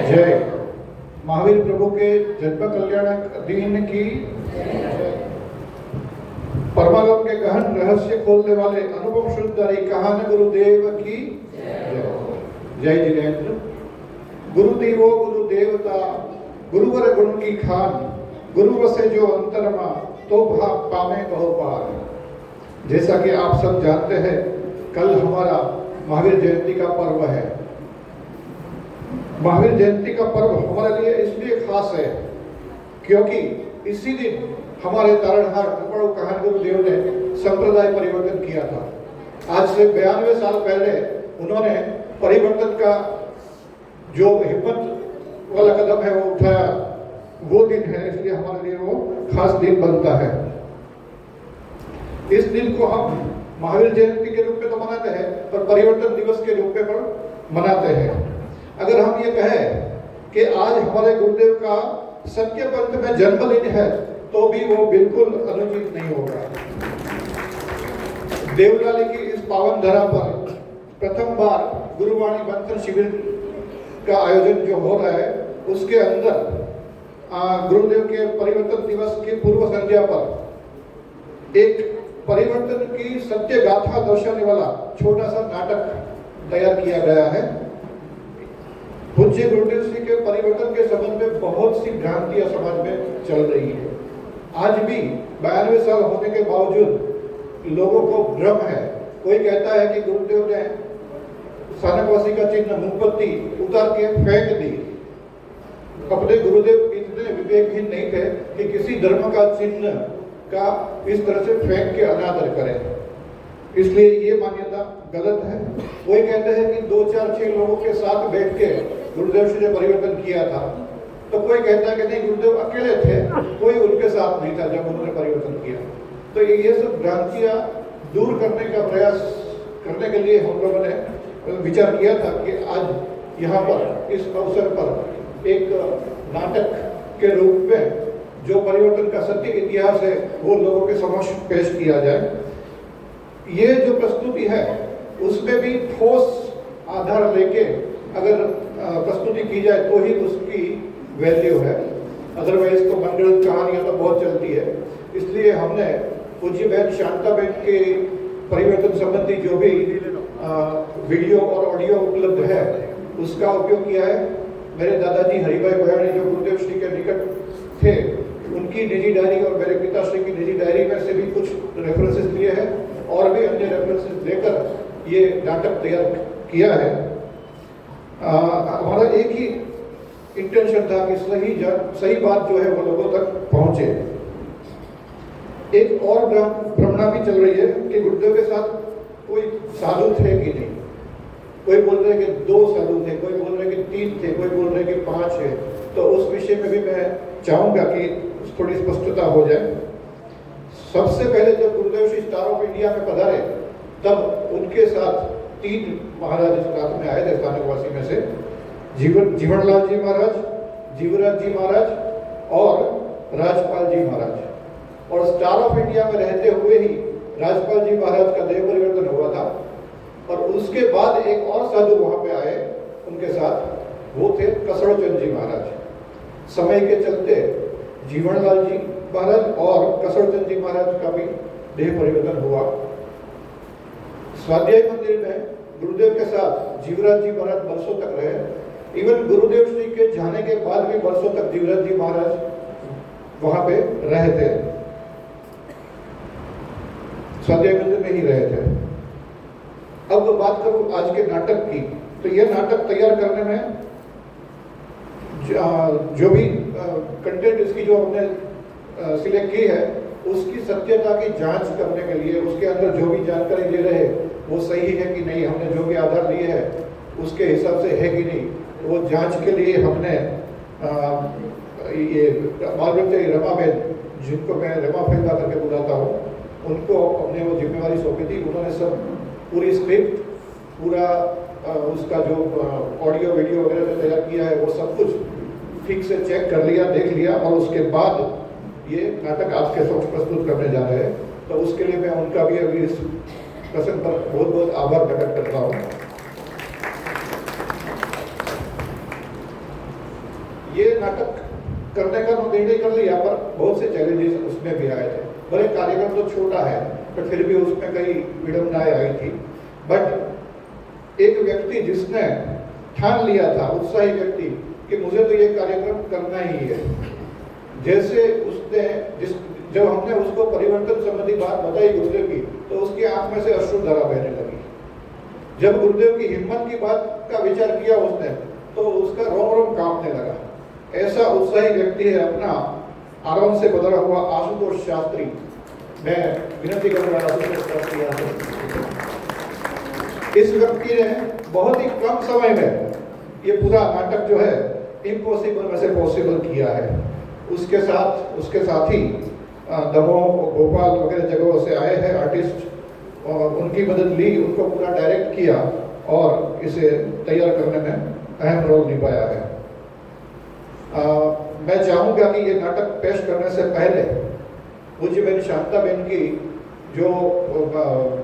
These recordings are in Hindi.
जय। महावीर प्रभु के जन्म कल्याण दिन की परमागम के गहन रहस्य खोलने वाले अनुभव शुद्धरी कहान गुरुदेव की जय। जय जिनेन्द्र। गुरुदेवो गुरुदेवता गुरुवर गुण की खान, गुरु से जो अंतरमा तो भाग पामे बहुपार। जैसा कि आप सब जानते हैं, कल हमारा महावीर जयंती का पर्व है। महावीर जयंती का पर्व हमारे लिए इसलिए खास है क्योंकि इसी दिन हमारे तारणहार कृपाणु कहान गुरुदेव ने संप्रदाय परिवर्तन किया था। आज से 92 साल पहले उन्होंने परिवर्तन का जो हिम्मत वाला कदम है वो उठाया, वो दिन है, इसलिए हमारे लिए वो खास दिन बनता है। इस दिन को हम महावीर जयंती के रूप में तो मनाते हैं, पर परिवर्तन दिवस के रूप में मनाते हैं। अगर हम ये कहें कि आज हमारे गुरुदेव का सत्य पंथ में जन्मदिन है तो भी वो बिल्कुल अनुचित नहीं होगा। देवलाली की इस पावन धरा पर प्रथम बार गुरुवाणी मंथन शिविर का आयोजन जो हो रहा है, उसके अंदर गुरुदेव के परिवर्तन दिवस की पूर्व संध्या पर एक परिवर्तन की सत्य गाथा दर्शाने वाला छोटा सा नाटक तैयार किया गया है। पूज्य गुरुदेव श्री के परिवर्तन के संबंध में बहुत सी भ्रांतियां समाज में चल रही है। आज भी 92 साल होने के बावजूद लोगों को भ्रम है। कोई कहता है कि गुरुदेव ने स्थानकवासी का चिन्ह मुखपत्ती उतार के फेंक दी। अपने गुरुदेव इतने विवेकहीन नहीं थे कि किसी धर्म का चिन्ह का इस तरह से फेंक के अनादर करें, इसलिए ये मान्यता गलत है। कोई कहते हैं कि 2, 4, 6 लोगों के साथ बैठ के गुरुदेव श्री ने परिवर्तन किया था, तो कोई कहता है कि नहीं, गुरुदेव अकेले थे, कोई उनके साथ नहीं था जब उन्होंने परिवर्तन किया। तो ये सब भ्रांतियां दूर करने का प्रयास करने के लिए हम लोगों ने विचार किया था कि आज यहाँ पर इस अवसर पर एक नाटक के रूप में जो परिवर्तन का सत्य इतिहास है वो लोगों के समक्ष पेश किया जाए। ये जो प्रस्तुति है उसमें भी ठोस आधार लेके अगर प्रस्तुति की जाए तो ही उसकी वैल्यू है, अदरवाइज तो मंगल कहानियां तो बहुत चलती है। इसलिए हमने पूज्य बहन शांताबेन के परिवर्तन संबंधी जो भी वीडियो और ऑडियो उपलब्ध है उसका उपयोग किया है। मेरे दादाजी हरिभाई बयानी जो गुरुदेव श्री के निकट थे, उनकी निजी डायरी और मेरे पिताश्री की निजी डायरी में से भी कुछ रेफरेंसेस लिए हैं और भी अन्य रेफरेंसेस लेकर ये नाटक तैयार किया है। हमारा एक ही इंटेंशन था कि सही बात जो है वो लोगों तक पहुंचे। एक और भ्रमणा भी चल रही है कि गुरुदेव के साथ कोई साधु थे कि नहीं। कोई बोल रहे कि 2 साधु थे, कोई बोल रहे कि 3 थे, कोई बोल रहे कि 5 है। तो उस विषय में भी मैं चाहूंगा कि थोड़ी स्पष्टता हो जाए। सबसे पहले जब गुरुदेव श्री स्टार ऑफ इंडिया में पधारे तब उनके साथ 3 महाराज साथ में आए थे स्थानकवासी में से, जीवनलाल जी महाराज, जीवराज जी महाराज और राजपाल जी महाराज। और स्टार ऑफ इंडिया में रहते हुए ही राजपाल जी महाराज का देह परिवर्तन हुआ था। और उसके बाद एक और साधु वहां पे आए उनके साथ, वो थे कसड़चंद जी महाराज। समय के चलते जीवनलाल जी महाराज और कसड़चंद जी महाराज का भी देह परिवर्तन हुआ। स्वाध्याय मंदिर में गुरुदेव के साथ जीवराज जी महाराज बरसों तक रहे। इवन गुरुदेव श्री के जाने के बाद भी बरसों तक जीवराज जी महाराज वहां पे रहे थे, स्वाध्याय मंदिर में ही रहे थे। अब बात करूं आज के नाटक की, तो यह नाटक तैयार करने में जो भी कंटेंट इसकी जो हमने सिलेक्ट की है उसकी सत्यता की जांच करने के लिए, उसके अंदर जो भी जानकारी ले रहे वो सही है कि नहीं, हमने जो भी आधार लिए है उसके हिसाब से है कि नहीं, वो जांच के लिए हमने ये मालूम रमाबेन, जिनको मैं रमा फैला करके बुलाता हूँ, उनको हमने वो जिम्मेवारी सौंपी थी। उन्होंने सब पूरी स्क्रिप्ट, पूरा उसका जो ऑडियो वीडियो वगैरह जो तैयार किया है वो सब कुछ ठीक से चेक कर लिया, देख लिया और उसके बाद ये नाटक आपके समक्ष प्रस्तुत करने जा रहे हैं। तो उसके लिए मैं उनका भी अभी इस प्रसंग पर बहुत बहुत आभार प्रकट करता हूँ। ये नाटक करने का निर्णय कर लिया, पर बहुत से चैलेंजेस उसमें भी आए थे। भले कार्यक्रम तो छोटा है, पर फिर भी उसमें कई विडम्बनाएं आई थी। बट एक व्यक्ति जिसने ठान लिया था, उत्साही व्यक्ति, कि मुझे तो ये कार्यक्रम करना ही है, जैसे उसने जब हमने उसको परिवर्तन संबंधी बात बताई गुरुदेव की, तो उसकी आंख में से अश्रुधारा बहने लगी। जब गुरुदेव की हिम्मत की बात का विचार किया उसने, तो उसका रोम रोम कांपने लगा। ऐसा उत्साही व्यक्ति है अपना आराम से बदला हुआ आशुतोष शास्त्री। मैं विनती करूंगा आशुतोष शास्त्री से। इस व्यक्ति ने बहुत ही कम समय में ये पूरा नाटक जो है इम्पॉसिबल में से पॉसिबल किया है। उसके साथी दमोह, भोपाल वगैरह जगहों से आए हैं आर्टिस्ट, और उनकी मदद ली, उनको पूरा डायरेक्ट किया और इसे तैयार करने में अहम रोल निभाया है। मैं चाहूँगा कि ये नाटक पेश करने से पहले पूज्य बहन शांता बहन की जो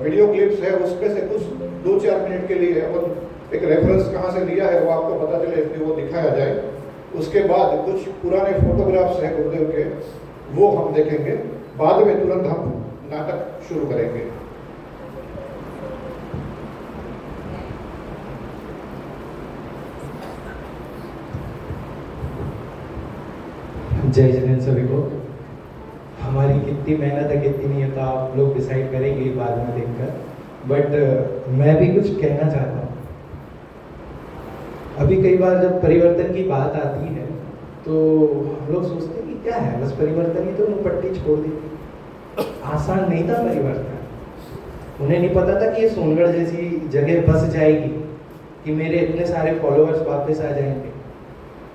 वीडियो क्लिप्स है उसमें से कुछ 2-4 मिनट के लिए, और एक रेफरेंस कहाँ से लिया है वो आपको पता चले, इसलिए वो दिखाया जाए। उसके बाद कुछ पुराने फोटोग्राफ्स हैं गुरुदेव के, वो हम देखेंगे। बाद में तुरंत हम नाटक शुरू करेंगे। जय जगन सभी को। हमारी कितनी मेहनत है कितनी नहीं है तो आप लोग डिसाइड करेंगे बाद में देखकर, बट मैं भी कुछ कहना चाहता हूँ। अभी कई बार जब परिवर्तन की बात आती है तो हम लोग सोचते हैं कि क्या है, बस परिवर्तन ही तो पट्टी छोड़ दी। आसान नहीं था परिवर्तन। उन्हें नहीं पता था कि ये सोनगढ़ जैसी जगह बस जाएगी, कि मेरे इतने सारे फॉलोअर्स वापस आ जाएंगे।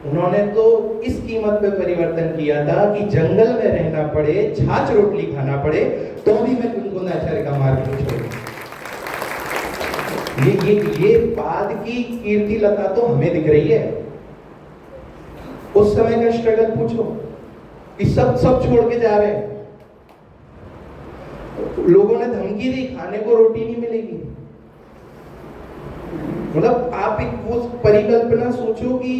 उन्होंने तो इस कीमत पे परिवर्तन किया था कि जंगल में रहना पड़े, छाछ रोटली खाना पड़े, तो भी मैं तुमको आचार्य का मार्ग नहीं छोड़ूंगा। ये बाद की कीर्ति लता तो हमें दिख रही है। उस समय का स्ट्रगल पूछो कि सब छोड़ के जा रहे हैं। लोगों ने धमकी दी, खाने को रोटी नहीं मिलेगी। मतलब आप एक वो परिकल्पना सोचो कि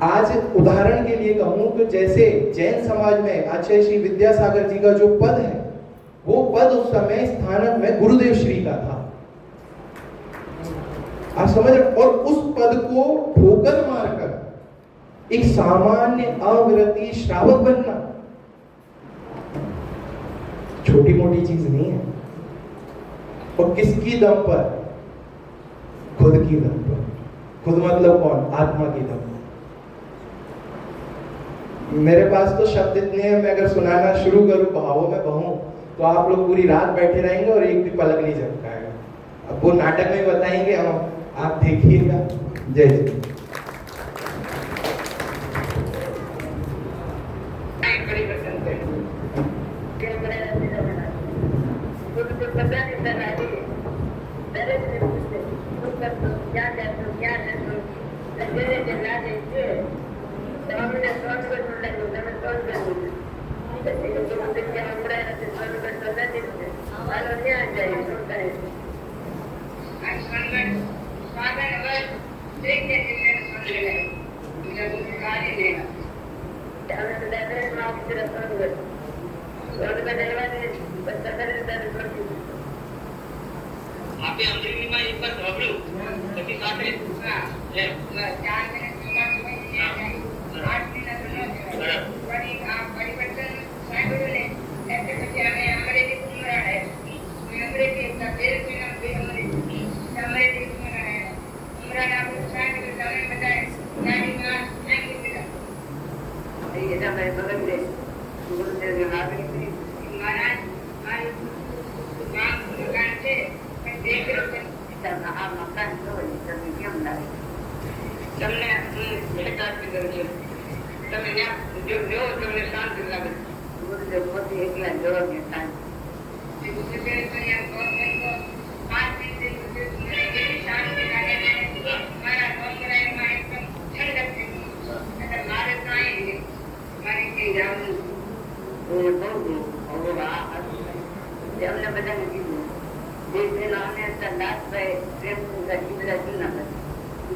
आज उदाहरण के लिए कहूं तो जैसे जैन समाज में आचार्य श्री विद्यासागर जी का जो पद है, वो पद उस समय स्थानक में गुरुदेव श्री का था। आप समझ रहे? और उस पद को ठोकर मारकर एक सामान्य अविरति श्रावक बनना छोटी मोटी चीज नहीं है। और किसकी दम पर? खुद की दम पर। खुद मतलब कौन? आत्मा की दम। मेरे पास तो शब्द इतने हैं, मैं अगर सुनाना शुरू करूं, भावों में बहूं, तो आप लोग पूरी रात बैठे रहेंगे और एक भी पलक नहीं झपकाएगा। अब वो नाटक में बताएंगे, हम आप देखिएगा। जय जय।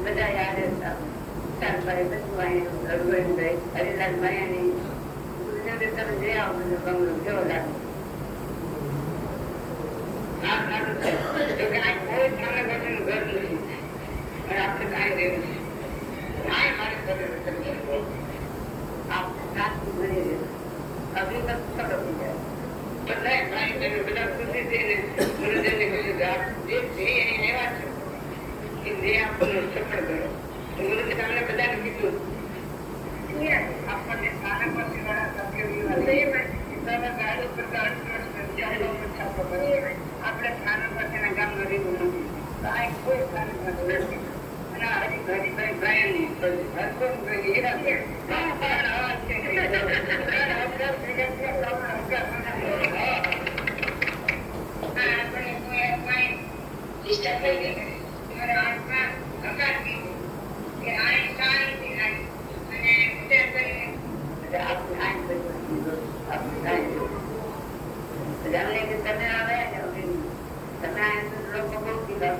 બધા યાદ હતા ભાઈ બસભાઈ રઘુવંશભાઈ હરિલાલભાઈ અને ગુરુદેવ તમે જઈ આવો બધો બંગલો કેવો લાગે આ સારું છે તો કે આ કોઈ સામે બેઠેલું ઘર નથી અને આપણે કાંઈ દેવું આ મારી પરિવર્તન છે આપ સાચું બની રહે અભી તક છોડો થઈ જાય પણ નહીં કાંઈ કર્યું બધા ખુશી થઈને ગુરુદેવને કહ્યું કે આપ જે અહીં રહેવા છો કે જે આપણને સફળ કરો ગુરુજી તમને બધાને કીધું આપણને સ્થાનક પરથી વાળા સભ્યો ગાડી ઉપર આપણે સ્થાનક પરથીના ગામમાં રહેવું નથી કાંઈ કોઈ સ્થાનક નથી અને હરિભાઈ ભાઈ તમે આવે તમે લોકો બહુ કીધા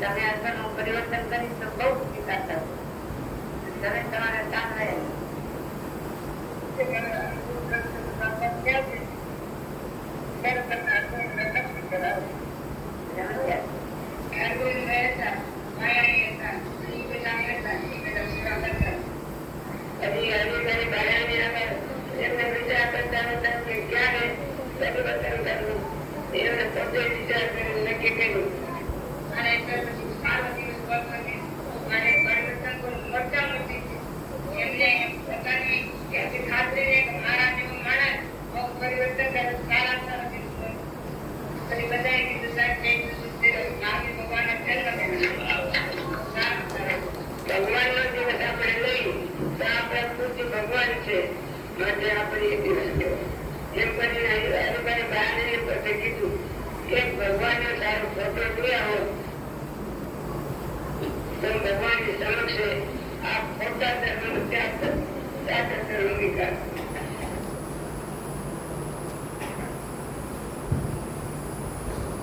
તમે અસરનું પરિવર્તન કરી તો બહુ સ્વીકારતા તમે તમારા કામ ભગવાન છે માટે આપણે એમ કરીને હરિભાઈ બહાર પાસે કીધું કે ભગવાનનો સારો ફોટો જોયા હો તો ભગવાનની સમક્ષ આ ખોટા ધર્મનો ત્યાગ ભૂમિકા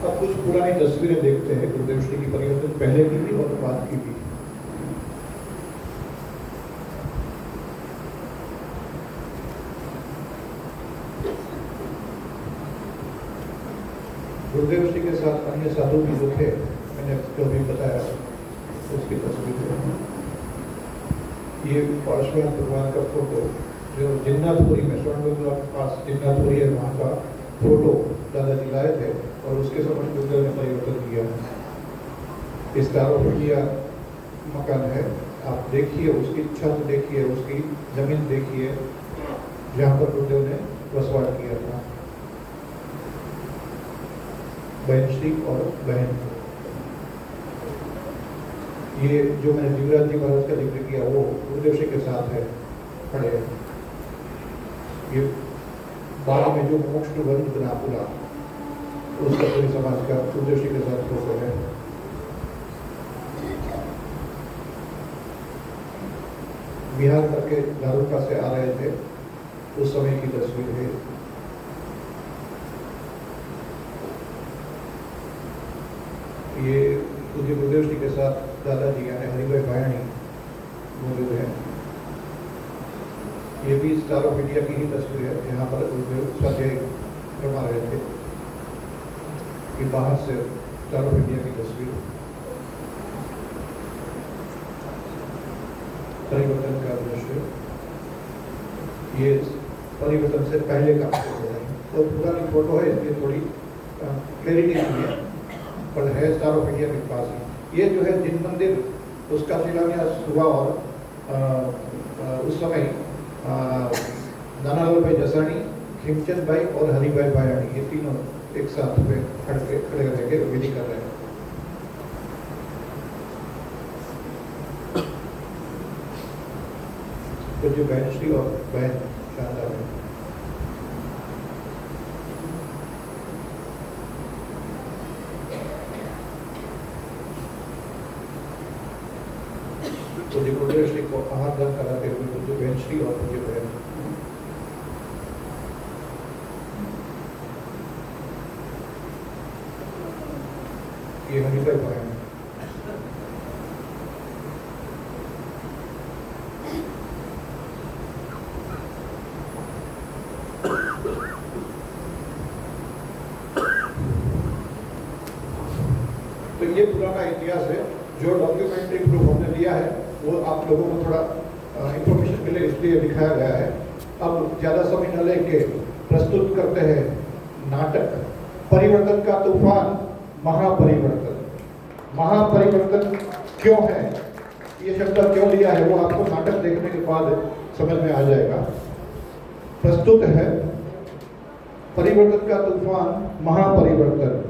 अब कुछ पुरानी तस्वीरें देखते हैं गुरुदेव श्री की परिवर्तन पहले की भी और बाद की भी। गुरुदेव श्री के साथ अन्य साधु भी जो थे मैंने जो भी बताया उसकी तस्वीर है। ये पार्श्वनाथ भगवान का फोटो जो जिन्नाथपुरी में स्वर्णगंगा के पास जिन्नाथपुरी है वहाँ का फोटो दादाजी लाए थे और उसके समझ गुरुदेव ने परिवर्तन किया। इस दारोफिया मकान है, आप देखिए उसकी छत देखिए, उसकी जमीन देखिए जहाँ पर गुरुदेव ने वसवाट किया था। बहन श्री और बहन, ये जो मैंने जीवराज जी महाराज का जिक्र किया वो गुरुदेव श्री के साथ है खड़े हैं। ये बाद में जो मोक्ष वंश बना पूरा उसका पूरी समाज का गुरुदेव श्री के साथ फोटो है। बिहार करके दारुका से आ रहे थे उस समय की तस्वीर है। ये पूज्य गुरुदेव श्री के साथ दादाजी यानी हरिभाई भायाणी मौजूद है। ये भी स्टार ऑफ इंडिया की ही तस्वीर है। यहाँ पर गुरुदेव स्वाध्याय करवा रहे थे। ये बाहर से स्टार ऑफ इंडिया की तस्वीर, परिवर्तन का दृश्य। ये परिवर्तन से पहले का फोटो है, तो पुरानी फोटो है इसलिए थोड़ी क्लैरिटी नहीं है, पर है स्टार ऑफ इंडिया के पास ही। ये जो है जिन मंदिर उसका शिलान्यास हुआ और उस समय नानालाल भाई जसाणी, खिमचंद भाई और हरिभाई भायाणी ये तीनों एक साथ में खड़े रह के विधि कर रहे हैं। तो जो बहन श्री और बहन शांता है, तो जो गुरुदेव श्री को आहार दान कराते हुए जो बहन श्री और जो बहन, ये नहीं कर पाएंगे। तो ये पुराना इतिहास है जो डॉक्यूमेंट्री प्रूफ हमने दिया है, वो आप लोगों को थोड़ा इंफॉर्मेशन मिले इसलिए दिखाया गया है। अब ज़्यादा समय न लेके प्रस्तुत करते हैं नाटक परिवर्तन का तूफान महापरिवर्तन। महापरिवर्तन क्यों है, ये शब्द क्यों लिया है, वो आपको नाटक देखने के बाद समझ में आ जाएगा। प्रस्तुत है परिवर्तन का तूफान महापरिवर्तन।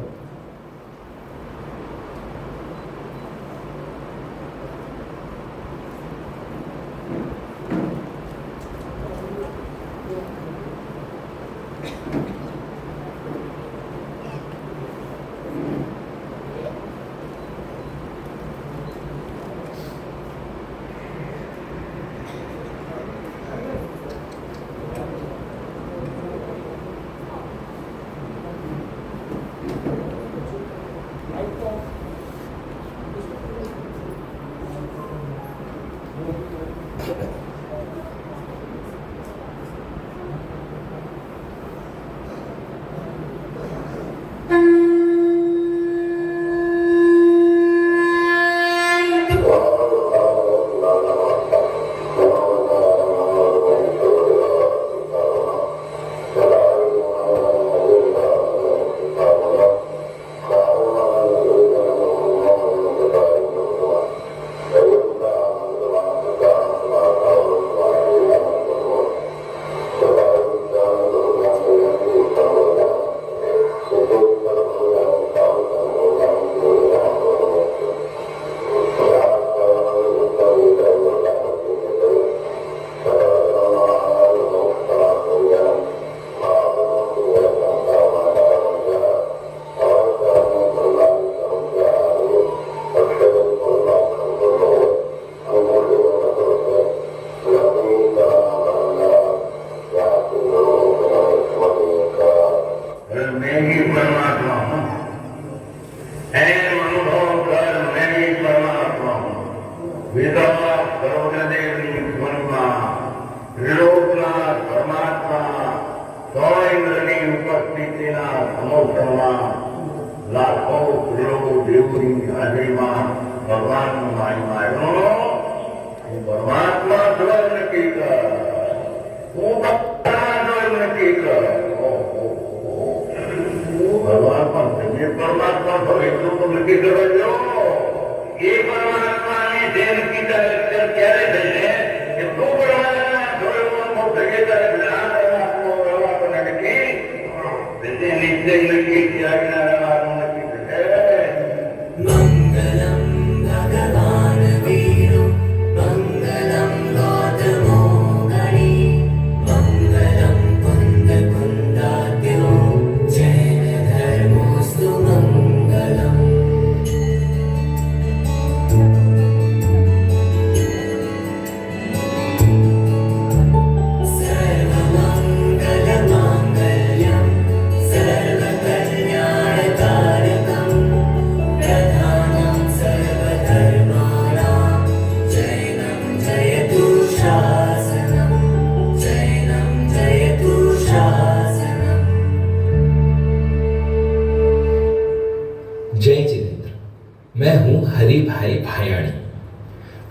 मैं हूं हरि भाई भायाणी।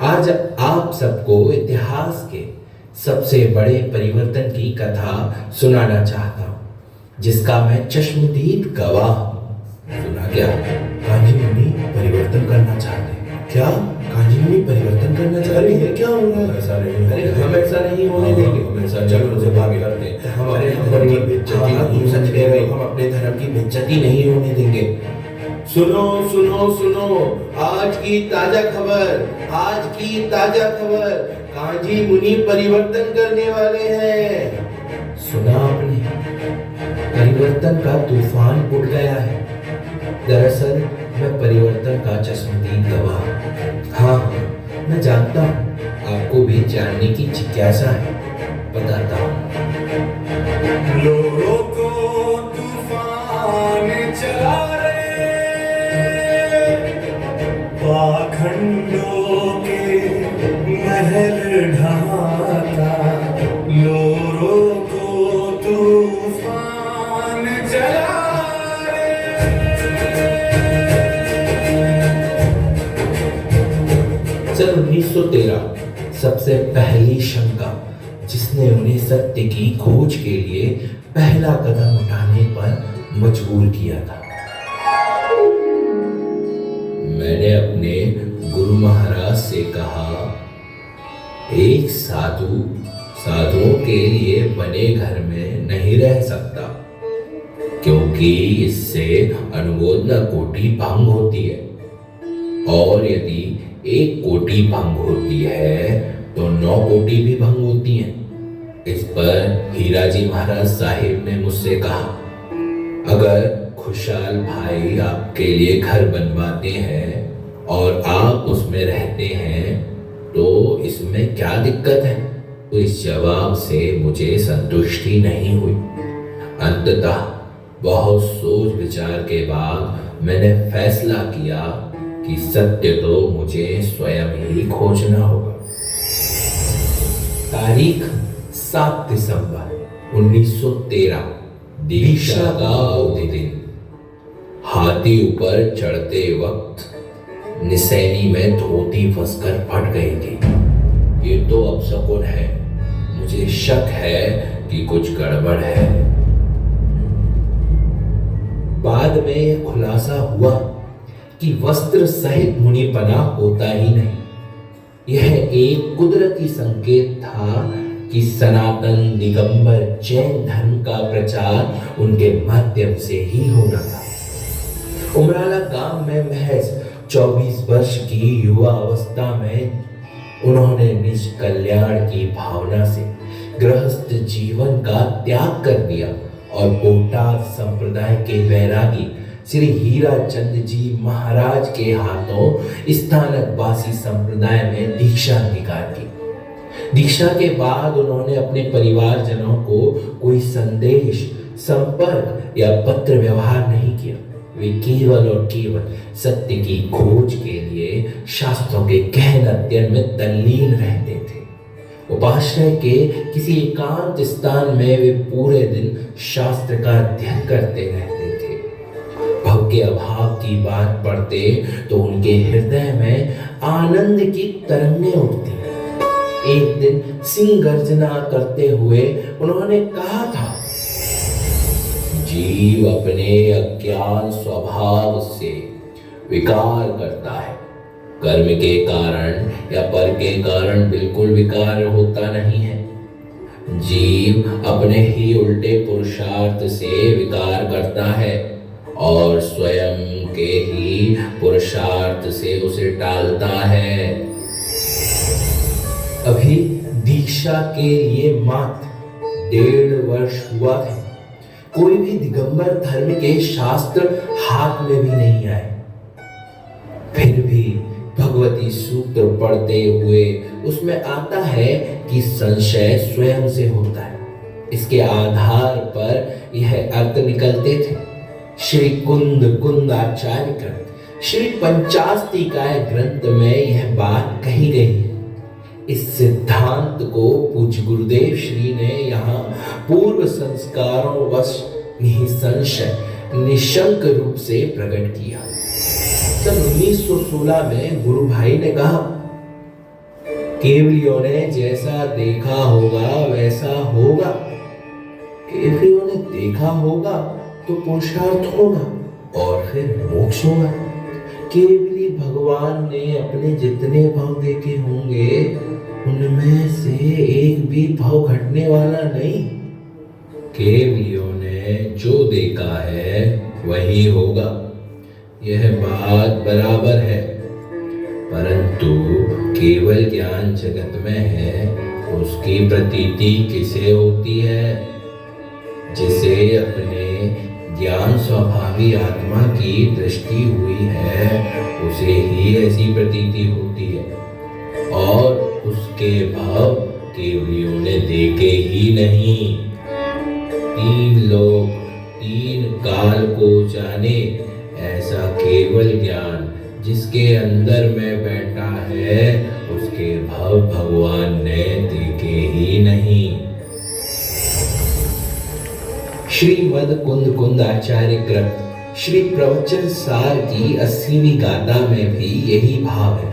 आज आप सबको इतिहास के सबसे बड़े परिवर्तन की कथा सुनाना चाहता हूं, जिसका मैं चश्मदीद गवाह हूं। सुना क्या? कांजी मुनि परिवर्तन करना चाहते हैं। क्या कांजी मुनि परिवर्तन करना चाह रही है? क्या हो रहा है? ऐसा नहीं, अरे हम ऐसा नहीं होने देंगे। हम ऐसा चलो से बात करते हैं। हमारे धर्म की बेइज्जती नहीं, सच कह रहे हो, हम अपने धर्म की बेइज्जती नहीं होने देंगे। सुनो सुनो सुनो, आज की ताजा खबर, आज की ताजा खबर, कांजी मुनि परिवर्तन करने वाले हैं। सुना आपने? परिवर्तन का तूफान उठ गया है। दरअसल मैं परिवर्तन का चश्मदीद गवाह। हाँ, मैं जानता हूँ आपको भी जानने की जिज्ञासा है, बताता हूँ। लोगों को तूफान चला रे, खंडों के महल ढहाता, लोरों को तूफान चला सन 1913 सबसे पहली शंका जिसने उन्हें सत्य की खोज के लिए पहला कदम उठाने पर मजबूर किया था। मैंने अपने गुरु महाराज से कहा, एक साधु साधुओं के लिए बने घर में नहीं रह सकता, क्योंकि इससे अनुमोदना कोटि भंग होती है, और यदि एक कोटि भंग होती है तो 9 कोटि भी भंग होती हैं। इस पर हीराजी महाराज साहिब ने मुझसे कहा, अगर खुशहाल भाई आपके लिए घर बनवाते हैं और आप उसमें रहते हैं तो इसमें क्या दिक्कत है? तो इस जवाब से मुझे संतुष्टि नहीं हुई। अंततः बहुत सोच विचार के बाद मैंने फैसला किया कि सत्य तो मुझे स्वयं ही खोजना होगा। तारीख 7 दिसंबर 1913, दीक्षा का अवधि दिन। हाथी ऊपर चढ़ते वक्त निसैनी में धोती फंसकर फट गई थी। ये तो अपशकुन है, मुझे शक है कि कुछ गड़बड़ है। बाद में यह खुलासा हुआ कि वस्त्र सहित मुनिपना होता ही नहीं। यह एक कुदरती संकेत था कि सनातन दिगंबर जैन धर्म का प्रचार उनके माध्यम से ही होना था। उमराला गांव में महज 24 वर्ष की युवा अवस्था में उन्होंने निज कल्याण की भावना से गृहस्थ जीवन का त्याग कर दिया और पोटार संप्रदाय के वैरागी श्री हीरा चंद जी महाराज के हाथों स्थानकवासी संप्रदाय में दीक्षा अंगीकार की। दीक्षा के बाद उन्होंने अपने परिवारजनों को कोई संदेश, संपर्क या पत्र व्यवहार नहीं किया। वे केवल और केवल सत्य की खोज के लिए शास्त्रों के गहन अध्ययन में तल्लीन रहते थे। उपाश्रय के किसी एकांत स्थान में वे पूरे दिन शास्त्र का अध्ययन करते रहते थे। भव के अभाव की बात पढ़ते तो उनके हृदय में आनंद की तरंगें उठती। एक दिन सिंह गर्जना करते हुए उन्होंने कहा था, जीव अपने अज्ञान स्वभाव से विकार करता है। कर्म के कारण या पर के कारण बिल्कुल विकार होता नहीं है। जीव अपने ही उल्टे पुरुषार्थ से विकार करता है और स्वयं के ही पुरुषार्थ से उसे टालता है। अभी दीक्षा के लिए मात्र 1.5 वर्ष हुआ था। कोई भी दिगंबर धर्म के शास्त्र हाथ में भी नहीं आए। फिर भी भगवती सूत्र पढ़ते हुए उसमें आता है कि संशय स्वयं से होता है। इसके आधार पर यह अर्थ निकलते थे। श्री कुंद आचार्य ग्रंथ, श्री पंचास्तिकाय ग्रंथ में यह बात कही गई है। इस सिद्धांत को पूज्य गुरुदेव श्री ने यहाँ पूर्व संस्कारों वश निसंशय निशंक रूप से प्रकट किया। सन 1916 में गुरु भाई ने कहा, केवलियों ने जैसा देखा होगा वैसा होगा। केवलियों ने देखा होगा तो पुरुषार्थ होगा और फिर मोक्ष होगा। केवली भगवान ने अपने जितने भाव देखे होंगे उनमें से एक भी भाव घटने वाला नहीं। केवलियों ने जो देखा है वही होगा, यह बात बराबर है। परंतु केवल ज्ञान जगत में है, उसकी प्रतीति किसे होती है? जिसे अपने ज्ञान स्वभावी आत्मा की दृष्टि हुई है उसे ही ऐसी प्रतीति होती है, और उसके भाव केवलियों ने देखे ही नहीं। 3 लोक 3 काल को जाने ऐसा केवल ज्ञान जिसके अंदर में बैठा है उसके भाव भगवान ने देखे ही नहीं। श्रीमद कुंद कुंद आचार्य कृत श्री प्रवचन सार की 80वीं गाथा में भी यही भाव है।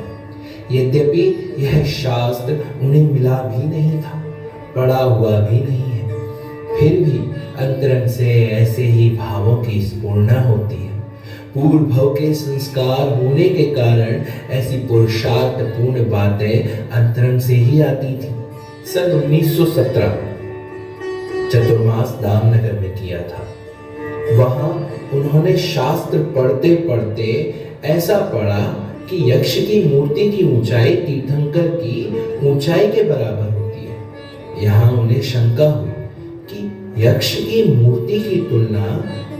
यद्यपि यह शास्त्र उन्हें मिला भी नहीं था, पढ़ा हुआ भी नहीं है, फिर भी अंतरंग से ऐसे ही भावों की स्फुरना होती है। पूर्व भव के संस्कार होने के कारण ऐसी पुरुषार्थ पूर्ण बातें अंतरंग से ही आती थी। सन 1917 चतुर्मास दामनगर में किया था। वहां उन्होंने शास्त्र पढ़ते पढ़ते ऐसा पढ़ा कि यक्ष की मूर्ति की ऊंचाई तीर्थंकर की ऊंचाई के बराबर होती है। यहाँ उन्हें शंका हुई कि यक्ष की मूर्ति की तुलना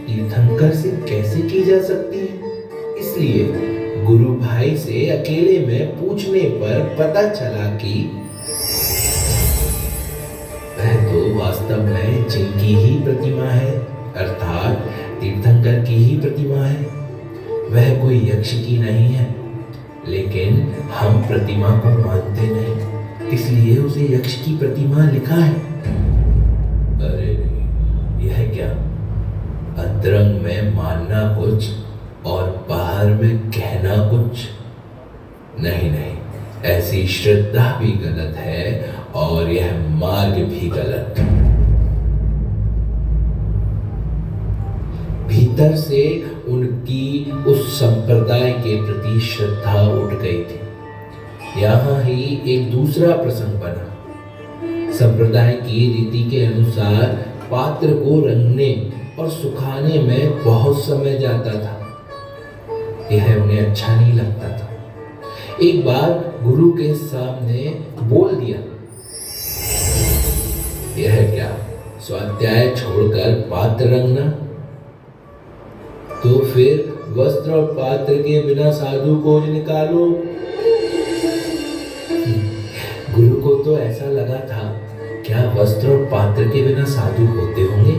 तीर्थंकर से कैसे की जा सकती है। इसलिए गुरु भाई से अकेले में पूछने पर पता चला कि वह तो वास्तव में जिनकी ही प्रतिमा है, अर्थात तीर्थंकर की ही प्रतिमा है। वह कोई यक्ष की नहीं है, लेकिन हम प्रतिमा को मानते नहीं, इसलिए उसे यक्ष की प्रतिमा लिखा है। अरे यह क्या, अंतरंग में मानना कुछ और बाहर में कहना कुछ। नहीं नहीं, ऐसी श्रद्धा भी गलत है और यह मार्ग भी गलत। भीतर से उनकी उस संप्रदाय के प्रति श्रद्धा उठ गई थी। यहाँ ही एक दूसरा प्रसंग बना। संप्रदाय की रीति के अनुसार पात्र को रंगने और सुखाने में बहुत समय जाता था। यह उन्हें अच्छा नहीं लगता था। एक बार गुरु के सामने बोल दिया, यह क्या, स्वाध्याय छोड़कर पात्र रंगना? तो फिर वस्त्र और पात्र के बिना साधु को निकालो। गुरु को तो ऐसा लगा था, क्या वस्त्र और पात्र के बिना साधु होते होंगे?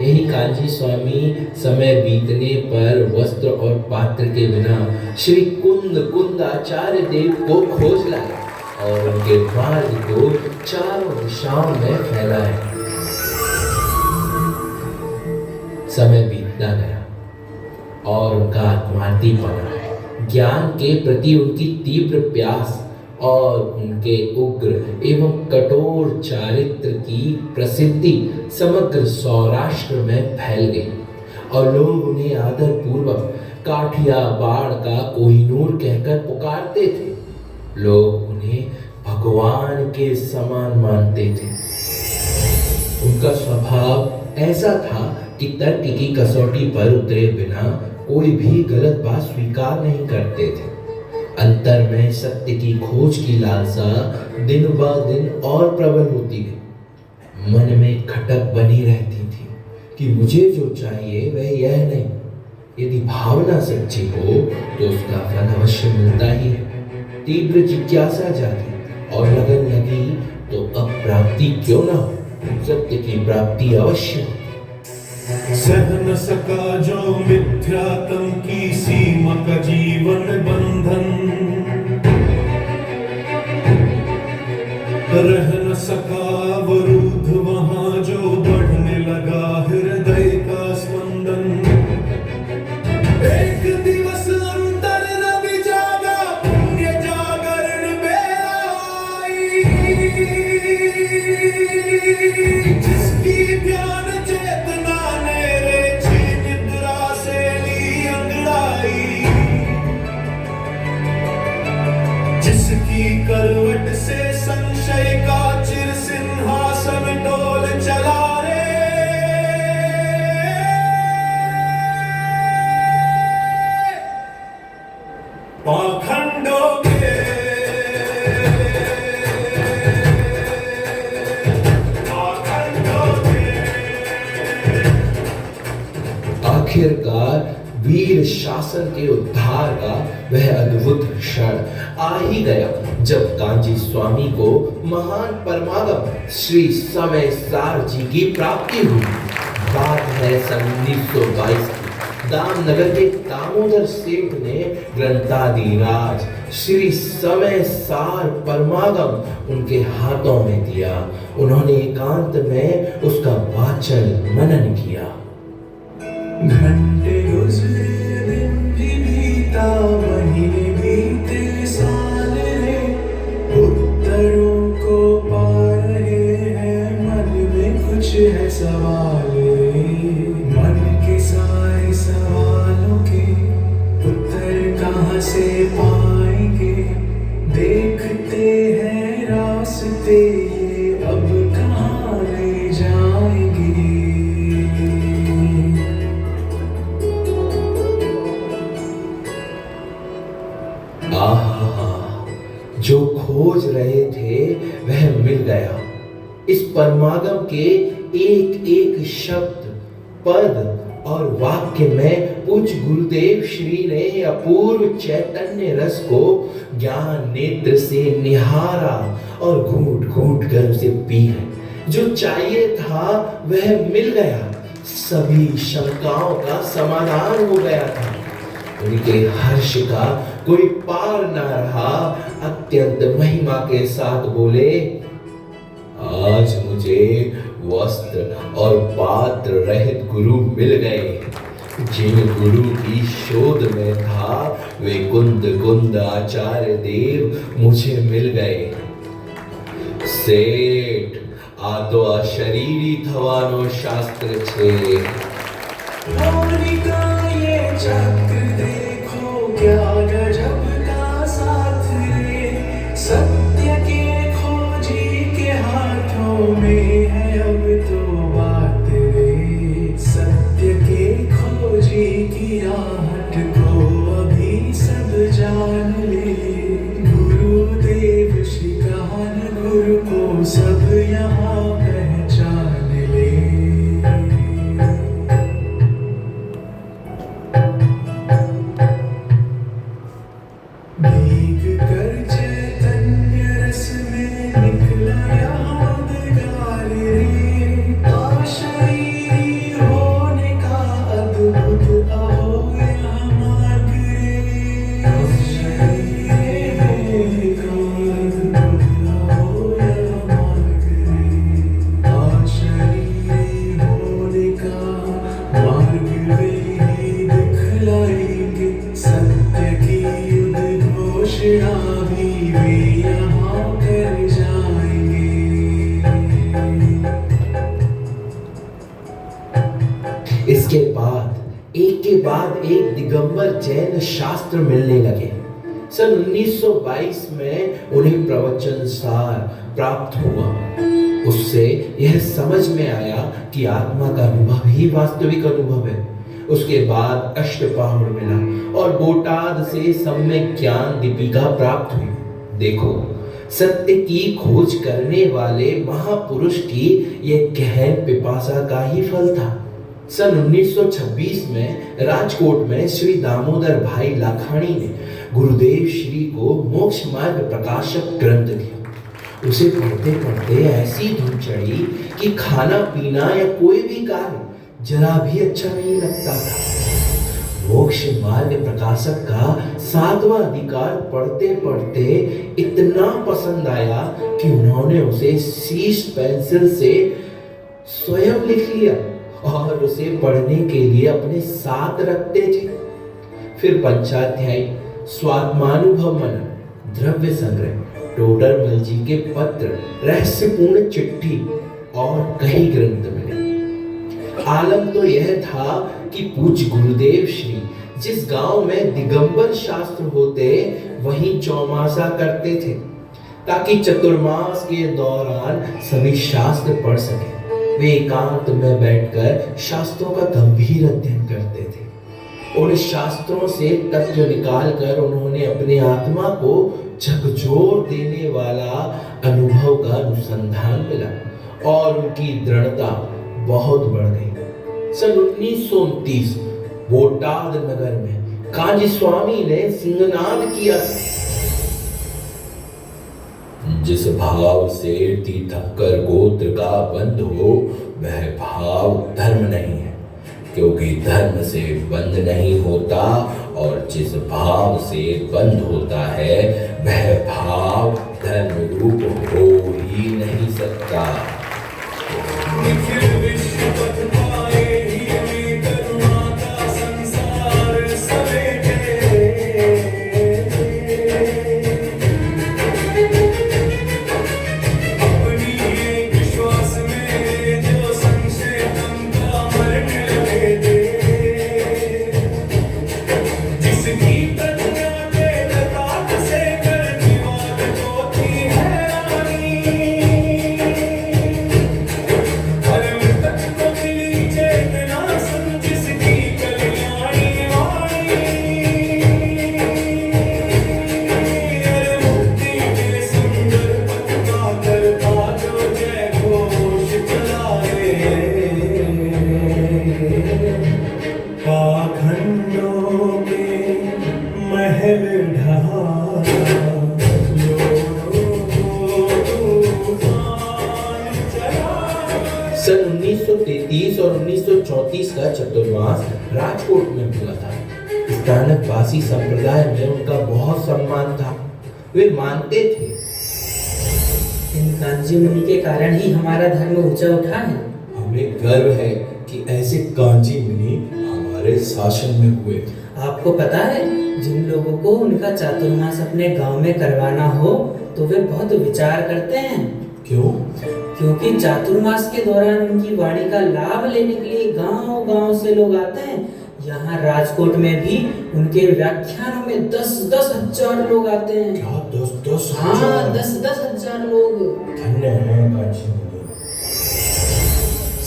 यही कांची स्वामी समय बीतने पर वस्त्र और पात्र के बिना श्री कुंद कुंद आचार्य देव को खोज लाए और उनके मार्ग को चारों दिशाओं में फैलाए। समय बीतता गया और उनका आत्मार्थीपना, ज्ञान के प्रति उनकी तीव्र प्यास और उनके उग्र एवं कठोर चारित्र की प्रसिद्धि समग्र सौराष्ट्र में फैल गई और लोग उन्हें आदर पूर्वक काठियावाड़ का कोहिनूर कहकर पुकारते थे। लोग उन्हें भगवान के समान मानते थे। उनका स्वभाव ऐसा था कि तर्क की कसौटी पर उतरे बिना कोई भी गलत बात स्वीकार नहीं करते थे। अंतर में सत्य की खोज की लालसा दिन ब दिन और प्रबल होती गई। मन में खटक बनी रहती थी कि मुझे जो चाहिए वह यह नहीं। यदि भावना सच्ची हो तो उसका फल अवश्य मिलता ही है। तीव्र जिज्ञासा जागी और लगन लगी तो अब प्राप्ति क्यों ना हो, सत्य की प्राप्ति अवश्य हो। सह न सका जो मिथ्यात्म की सीमा का जीवन बंधन, रह न सका अवरुद्ध वहां जो बढ़ने लगा हृदय का स्पंदन। एक दिवस अंतर रवि जागा, पुण्य जागरण में आई, जिसकी ध्यान चेतना करवट से संशय का चिर सिंहासन डोल चला रे। पाखंडों के आखिरकार वीर शासन के उद्धार का वह अद्भुत क्षण आ ही गया जब कांची स्वामी को महान परमागम श्री समय सार जी की प्राप्ति हुई। बात है सन 1922 की, दामनगर के दामोदर सेठ ने ग्रंथादिराज श्री समय सार परमागम उनके हाथों में दिया। उन्होंने एकांत में उसका वाचन मनन किया। घंटे गुजरे दिन भी बीता, महीने बीते साल रे, उत्तरों को पा रहे हैं, मन में कुछ है सवाल रे। मन के सारे सवालों के उत्तर कहाँ से पाएंगे, देखते हैं रास्ते ये अब कहाँ ले जाएंगे। आहा, जो खोज रहे थे वह मिल गया। इस परमागम के एक एक शब्द, पद और वाक्य में पूज्य गुरुदेव श्री ने अपूर्व चैतन्य रस को ज्ञान नेत्र से निहारा और घूंट घूंट कर उसे पी है। जो चाहिए था वह मिल गया, सभी शंकाओं का समाधान हो गया था। उनके हर्ष का कोई पार न रहा। अत्यंत महिमा के साथ बोले, आज मुझे वस्त्र और पात्र रहित गुरु मिल गए। जिन गुरु की शोध में था वे कुंद कुंद आचार्य देव मुझे मिल गए। सेठ आ तो अशरीरी थવાનો शास्त्र छे। होलिका ये चक्र देखो क्या गजब का साथ रे, सत्य के खोजी के हाथों में है अब तो बात रे। सत्य के खोजी की आहट को अभी सब जान ले, गुरुदेव श्री कान गुरु को सब यहाँ पहचान ले। भीग कर चैतन्य रस में निकला यादगार रे, अशरीरी होने का अद्भुत अहो यह मार्ग रे। अशरीरी होने का अद्भुत अहो यह मार्ग रे। अशरीरी होने का मार्ग वे ही दिखलाएंगे, सत्य की घोषणा भी वे यहाँ कर जाएंगे। इसके बाद एक के बाद एक दिगंबर जैन शास्त्र मिलने लगे। सन 1922 में उन्हें प्रवचन सार प्राप्त हुआ। उससे यह समझ में आया कि आत्मा का अनुभव ही वास्तविक अनुभव है। उसके बाद अष्टपहर मिला और बोटाद से सम्यक ज्ञान दीपिका प्राप्त हुई। देखो, सत्य की खोज करने वाले महापुरुष की यह गहन पिपासा का ही फल था। सन 1926 में राजकोट में श्री दामोदर भाई लाखाणी ने गुरुदेव श्री को मोक्ष मार्ग प्रकाशक ग्रंथ दिया। उसे पढ़ते पढ़ते ऐसी धुन चढ़ी कि खाना पीना या कोई भी कार्य जरा भी अच्छा नहीं लगता था। मोक्ष मार्ग प्रकाशक का 7वां अधिकार पढ़ते पढ़ते इतना पसंद आया कि उन्होंने उसे शीश पेंसिल से स्वयं लिख लिया और उसे पढ़ने के लिए अपने साथ रखते थे। फिर पंचाध्यायी, स्वात्मानुभव मनन, द्रव्य संग्रह, टोडरमल जी के पत्र, रहस्यपूर्ण चिट्ठी और कई ग्रंथ मिले। आलम तो यह था कि पूज्य गुरुदेव श्री जिस गांव में दिगंबर शास्त्र होते वहीं चौमासा करते थे, ताकि चतुर्मास के दौरान सभी शास्त्र पढ़ सके। वे एकांत में बैठकर शास्त्रों का गंभीर अध्ययन करते थे। उन शास्त्रों से तत्व निकालकर उन्होंने अपने आत्मा को झकझोर देने वाला अनुभव का अनुसंधान मिला और उनकी दृढ़ता बहुत बढ़ गई। सन 1929 बोटाद नगर में काजी स्वामी ने सिंहनाद किया। जिस भाव से तीर्थंकर गोत्र का बंध हो वह भाव धर्म नहीं है। क्योंकि धर्म से बंद नहीं होता और जिस भाव से बंद होता है वह भाव धर्म रूप हो ही नहीं सकता। निखिल विश्व पथ पाए ही करुणा का संसार समेटे। अपनी एक विश्वास में जो संशय तम का मरण लगे दे। जिसकी प्रज्ञा के लताट से करनी वाद होती है रानी। धर्म तक को मिली चेतना सुन जिसकी कल्याणी वाणी। हर मुक्ति के सुंदर पथ का करता जो जय घोष चलाए। पाखंडों के महल ढहा सन 1933 और 1934 का चतुर्मास राजकोट में हुआ था। स्थानकवासी संप्रदाय में उनका बहुत सम्मान था। वे मानते थे इन कांजी मुनि के कारण ही हमारा धर्म ऊंचा उठा है। हमें गर्व है कि ऐसे कांजी मुनि हमारे शासन में हुए। आपको पता है जिन लोगों को उनका चातुर्मास अपने गांव में करवाना हो तो वे बहुत विचार करते हैं। क्यों? क्योंकि चातुर्मास के दौरान उनकी वाणी का लाभ लेने के लिए गांव-गांव से लोग आते हैं। यहाँ राजकोट में भी उनके व्याख्यानों में 10-10 हजार लोग आते हैं। क्या 10-10 हाँ, 10-10 हजार लोग। धन्य है कांजी मुनि।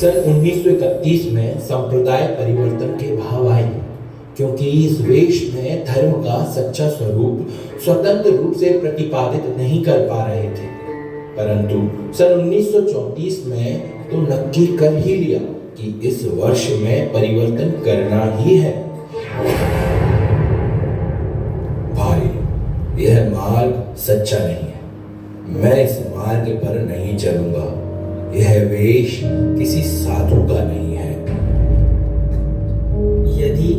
सन 1931 में संप्रदाय परिवर्तन के भाव आए, क्योंकि इस वेश में धर्म का सच्चा स्वरूप स्वतंत्र रूप से प्रतिपादित नहीं कर पा रहे थे। परंतु सन 1934 में तो नक्की कर ही लिया कि इस वर्ष में परिवर्तन करना ही है। भाई, यह मार्ग सच्चा नहीं है। मैं इस मार्ग पर नहीं चलूंगा। यह वेश किसी साधु का नहीं है। यदि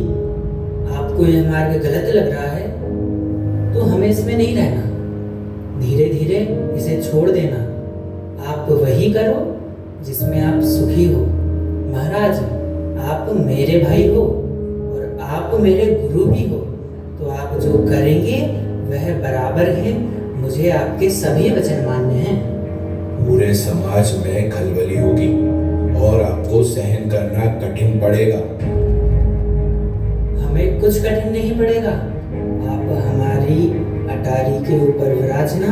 आपको यह मार्ग गलत लग रहा है तो हमें इसमें नहीं रहना। धीरे धीरे इसे छोड़ देना। आप वही करो जिसमें आप सुखी हो। महाराज, आप मेरे भाई हो और आप मेरे गुरु भी हो, तो आप जो करेंगे वह बराबर है। मुझे आपके सभी वचन मान्य हैं। पूरे समाज में खलबली होगी और आपको सहन करना कठिन पड़ेगा। हमें कुछ कठिन नहीं पड़ेगा। आप हमारी अटारी के ऊपर विराजना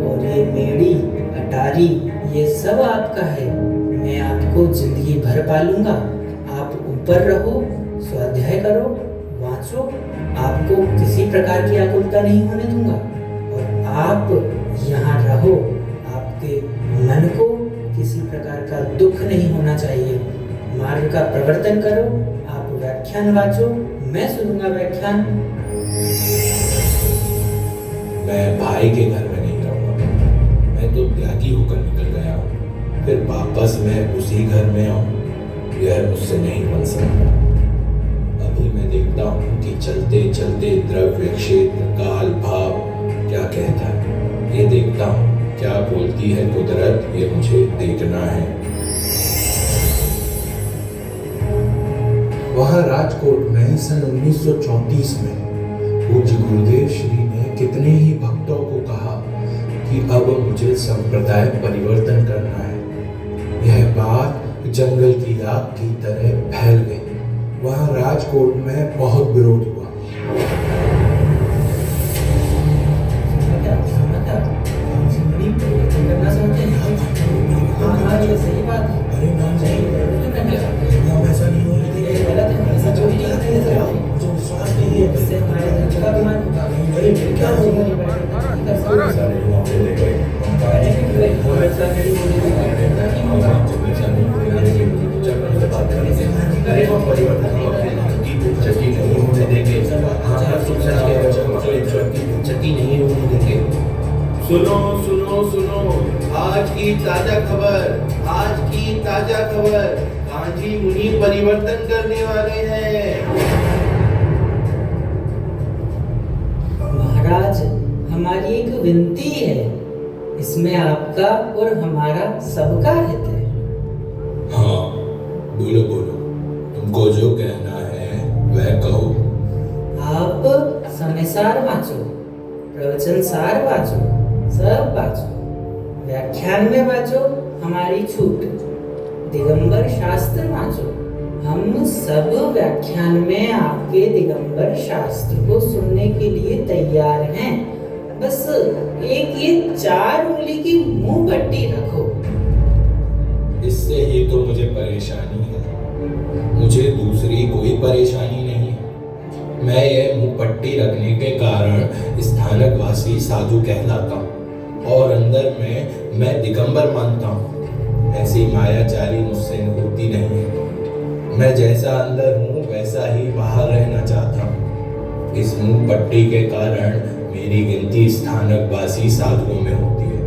और ये मेड़ी अटारी ये सब आपका है। मैं आपको जिंदगी भर पालूंगा। आप ऊपर रहो, स्वाध्याय करो, वाँचो। आपको किसी प्रकार की आकुलता नहीं होने दूंगा और आप यहाँ रहो। आपके मन को किसी प्रकार का दुख नहीं होना चाहिए। मार्ग का प्रवर्तन करो। आप व्याख्यान वाँचो, मैं सुनूंगा व्याख्यान। मैं भाई के घर में नहीं रहूंगा। मैं तो त्यागी होकर निकल गया हूँ, फिर वापस मैं उसी घर में आऊँ, यह मुझसे नहीं बन सकता। अभी मैं देखता हूँ कि चलते चलते द्रव्य क्षेत्र काल भाव क्या कहता है। ये देखता हूँ क्या बोलती है कुदरत, ये मुझे देखना है। वहाँ राजकोट में सन 1934 में पूज्य गुरुदेव श्री ने कितने ही भक्तों को कहा कि अब मुझे संप्रदाय परिवर्तन करना है। यह बात जंगल की आग की तरह फैल गई। वहाँ राजकोट में बहुत विरोध हुआ। करना चाहते हैं। हाँ, ये सही बात है। अरे नाम ऐसा नहीं हो रही थी। गलत है, ऐसा जो भी नहीं है। मुझे विश्वास नहीं है। इससे हमारे धर्म का अपमान होगा। अरे क्या होगा? सारे लोग आपसे देख रहे हैं। नहीं होने देंगे। सुनो सुनो सुनो, आज की ताजा खबर, आज की ताजा खबर, कांजी मुनि परिवर्तन करने वाले हैं। महाराज, हमारी एक विनती है, इसमें आपका और हमारा सबका हित है। हाँ, बोलो बोलो, तुमको जो कहना है वह कहो। आप समय सार वाचो, प्रवचन सार वाचो, सब वाचो, व्याख्यान में वाचो हमारी छूट, दिगंबर शास्त्र वाचो, हम सब व्याख्यान में आपके दिगंबर शास्त्र को सुनने के लिए तैयार हैं। बस एक ये 4 उंगली की मुंह पट्टी रखो। इससे ही तो मुझे परेशानी है, मुझे दूसरी कोई परेशानी नहीं है। मैं ये मुंह पट्टी रखने के कारण स्थानक वासी साधु कहलाता हूँ और अंदर में मैं दिगंबर मानता हूँ। ऐसी मायाचारी मुझसे होती नहीं है। मैं जैसा अंदर हूँ वैसा ही बाहर रहना चाहता हूँ। इस मुंह पट्टी के कारण मेरी गिनती स्थानक वासी साधुओं में होती है।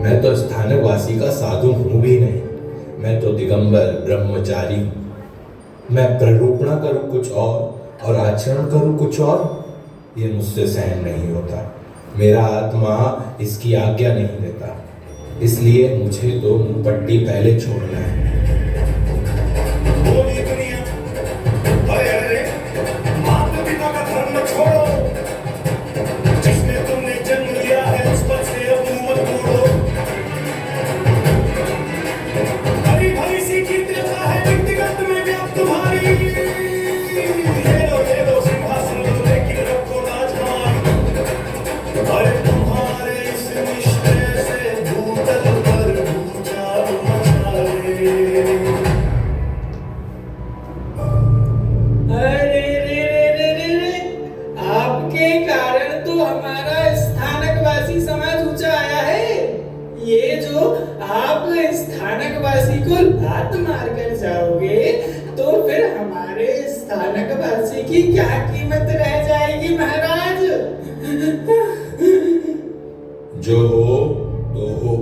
मैं तो स्थानक वासी का साधु हूँ भी नहीं, मैं तो दिगंबर ब्रह्मचारी हूँ। मैं प्ररूपणा करूँ कुछ और आचरण करूँ कुछ और, ये मुझसे सहन नहीं होता। मेरा आत्मा इसकी आज्ञा नहीं देता, इसलिए मुझे तो मुंह पट्टी पहले छोड़ना है। जो हो तो हो,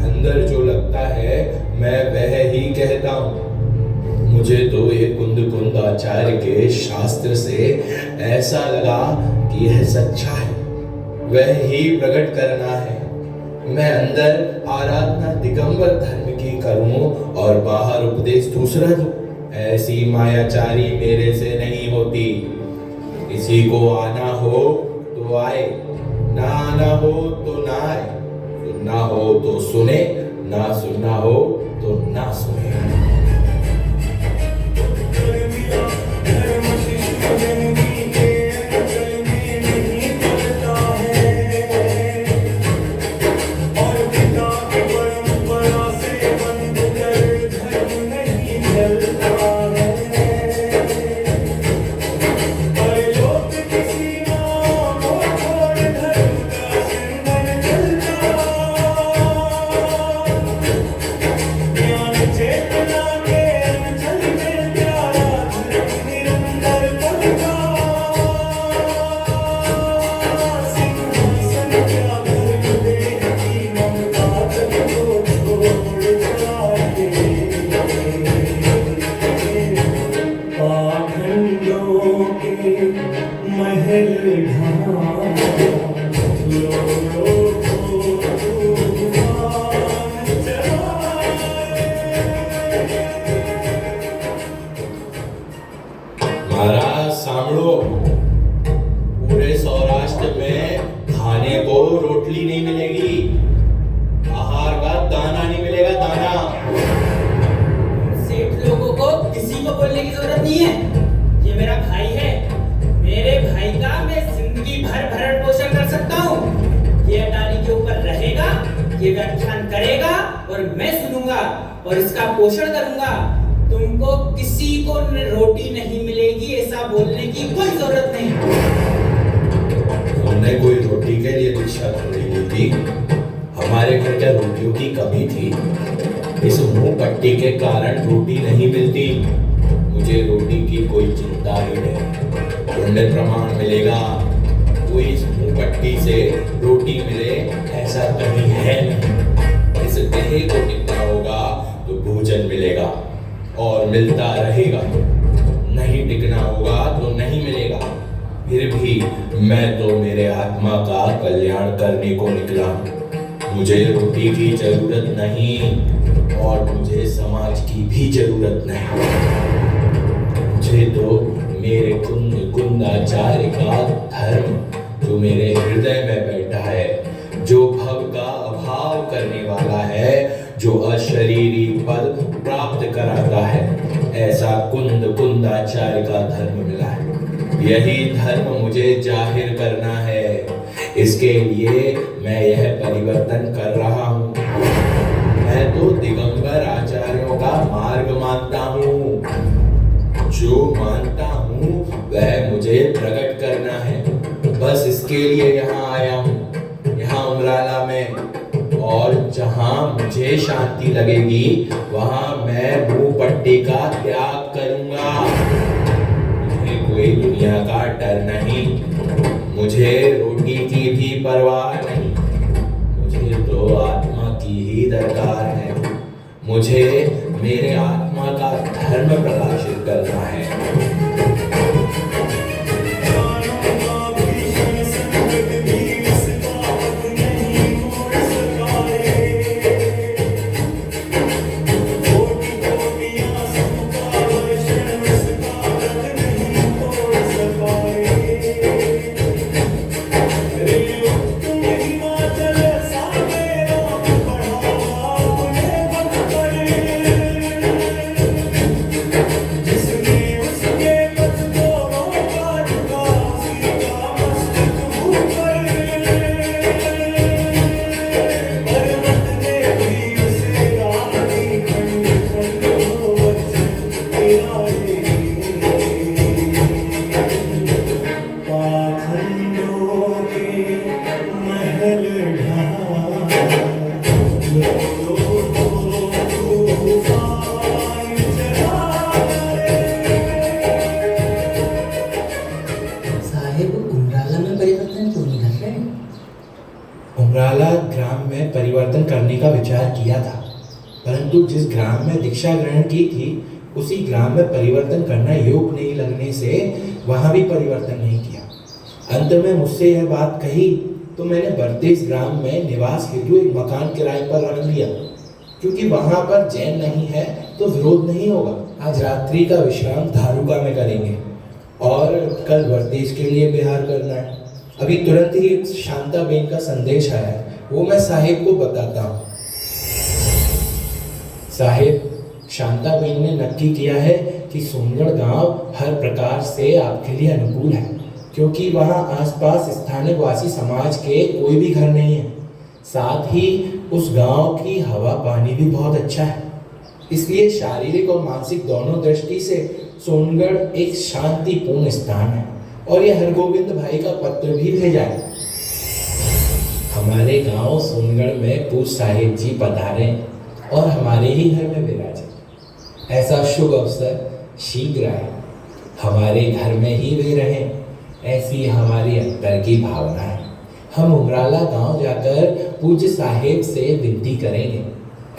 अंदर जो लगता है मैं वह ही कहता हूँ। मुझे तो ये कुंद आचार्य के शास्त्र से ऐसा लगा कि यह सच्चा है, वह ही प्रकट करना है। मैं अंदर आराधना दिगंबर धर्म की करूं और बाहर उपदेश दूसरा दूं। ऐसी मायाचारी मेरे से नहीं होती। किसी को आना हो तो आए, ना आना हो तो ना आए, सुनना हो तो सुने, ना सुनना हो तो ना सुने। महाराज सांभळो, पूरे सौराष्ट्र में खाने को रोटली नहीं मिलेगी, आहार का दाना नहीं मिलेगा, दाना। सेठ लोगों को किसी को बोलने की जरूरत नहीं है। ये मेरा भाई है, मेरे भाई का मैं जिंदगी भर भरण पोषण कर सकता हूँ। ये अटारी के ऊपर रहेगा, ये व्याख्यान करेगा और मैं सुनूंगा और इसका पोषण करूंगा। तुमको किसी को रोटी नहीं मिलेगी ऐसा बोलने की कोई जरूरत नहीं। हमने कोई रोटी के लिए दीक्षा थोड़ी ली थी, हमारे घर क्या रोटियों की कमी थी? इस मुंह पट्टी के कारण रोटी नहीं मिलती। मुझे रोटी की कोई चिंता ही नहीं। पुण्य प्रमाण मिलेगा, कोई इस मुंह पट्टी से रोटी मिले ऐसा कहीं है नहीं। इस देह को टिकना होगा तो भोजन मिलेगा और मिलता रहेगा, नहीं टिकना होगा तो नहीं मिलेगा। फिर भी मैं तो मेरे आत्मा का कल्याण करने को निकला हूं। मुझे रोटी की जरूरत नहीं और मुझे समाज की भी जरूरत नहीं। मुझे तो मेरे कुंद कुंदाचार्य का धर्म जो मेरे हृदय में बैठा है, जो भव का अभाव करने वाला है, जो अशरीरी पद प्राप्त कराता है, ऐसा कुंद कुंदाचार्य का धर्म मिला है। यही धर्म मुझे जाहिर करना है। इसके लिए मैं यह परिवर्तन कर रहा हूँ। मैं तो दिगंबर आचार्यों का मार्ग मानता हूँ। जो मानता हूँ वह मुझे प्रकट करना है। बस इसके लिए यहाँ आया हूँ, यहाँ उमराला में। और जहाँ मुझे शांति लगेगी वहाँ मैं मुंह पट्टी का त्याग करूँगा। मुझे कोई दुनिया का डर नहीं, मुझे रोटी की भी परवाह नहीं। मुझे तो आत्मा की ही दरकार है। मुझे मेरे आत्मा का धर्म प्रकाशित करना है। उमराला ग्राम में परिवर्तन करने का विचार किया था, परंतु जिस ग्राम में दीक्षा ग्रहण की थी उसी ग्राम में परिवर्तन करना योग नहीं लगने से वहां भी परिवर्तन नहीं किया। अंत में मुझसे यह बात कही तो मैंने बरतेज ग्राम में निवास हेतु एक मकान किराए पर रख लिया, क्योंकि वहां पर जैन नहीं है तो विरोध नहीं होगा। आज रात्रि का विश्राम धारुका में करेंगे और कल बरतेज के लिए बिहार करना है। अभी तुरंत ही शांताबेन का संदेश आया है, वो मैं साहिब को बताता हूँ। साहिब, शांताबेन ने नक्की किया है कि सोनगढ़ गांव हर प्रकार से आपके लिए अनुकूल है, क्योंकि वहाँ आसपास स्थानीय वासी समाज के कोई भी घर नहीं है। साथ ही उस गांव की हवा पानी भी बहुत अच्छा है, इसलिए शारीरिक और मानसिक दोनों दृष्टि से सोनगढ़ एक शांतिपूर्ण स्थान है। और ये हरगोविंद भाई का पत्र भी भेजा है। हमारे गांव सोनगढ़ में पूज साहिब जी पधारे और हमारे ही घर में विराजे। ऐसा शुभ अवसर शीघ्र आए, हमारे घर में ही वे रहें, ऐसी हमारी अंतर की भावना है। हम उमराला गांव जाकर पूज्य साहिब से विनती करेंगे।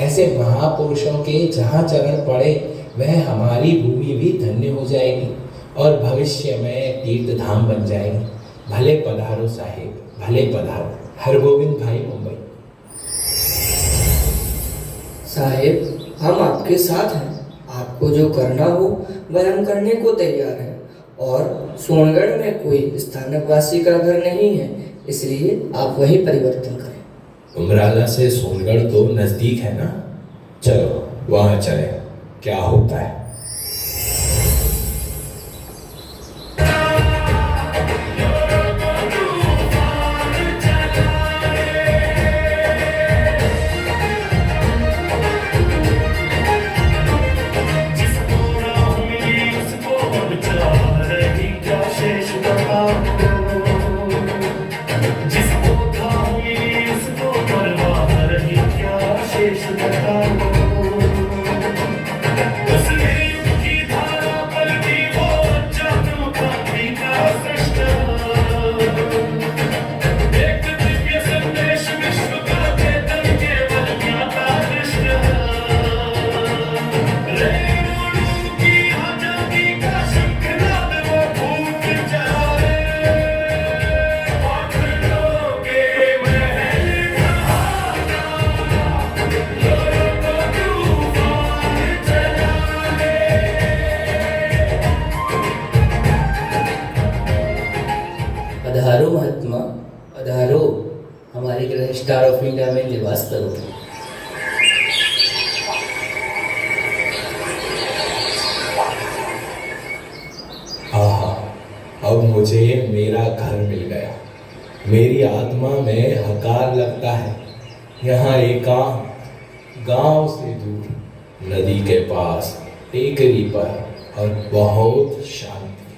ऐसे महापुरुषों के जहाँ चरण पड़े वह हमारी भूमि भी धन्य हो जाएगी और भविष्य में तीर्थ धाम बन जाएगी। भले पधारो साहिब, भले पधारो। हरगोविंद भाई, मुंबई। साहिब, हम आपके साथ हैं। आपको जो करना हो वह हम करने को तैयार हैं। और सोनगढ़ में कोई स्थानकवासी का घर नहीं है, इसलिए आप वहीं परिवर्तन करें। उमराला से सोनगढ़ तो नजदीक है ना, चलो वहां चले, क्या होता है। Just अधारो महात्मा, अधारो हमारे ग्रह स्टार ऑफ इंडिया में निवास करो। आहा, अब मुझे मेरा घर मिल गया। मेरी आत्मा में हकार लगता है। यहाँ एकांत, गांव से दूर, नदी के पास, टेकरी पर, और बहुत शांति,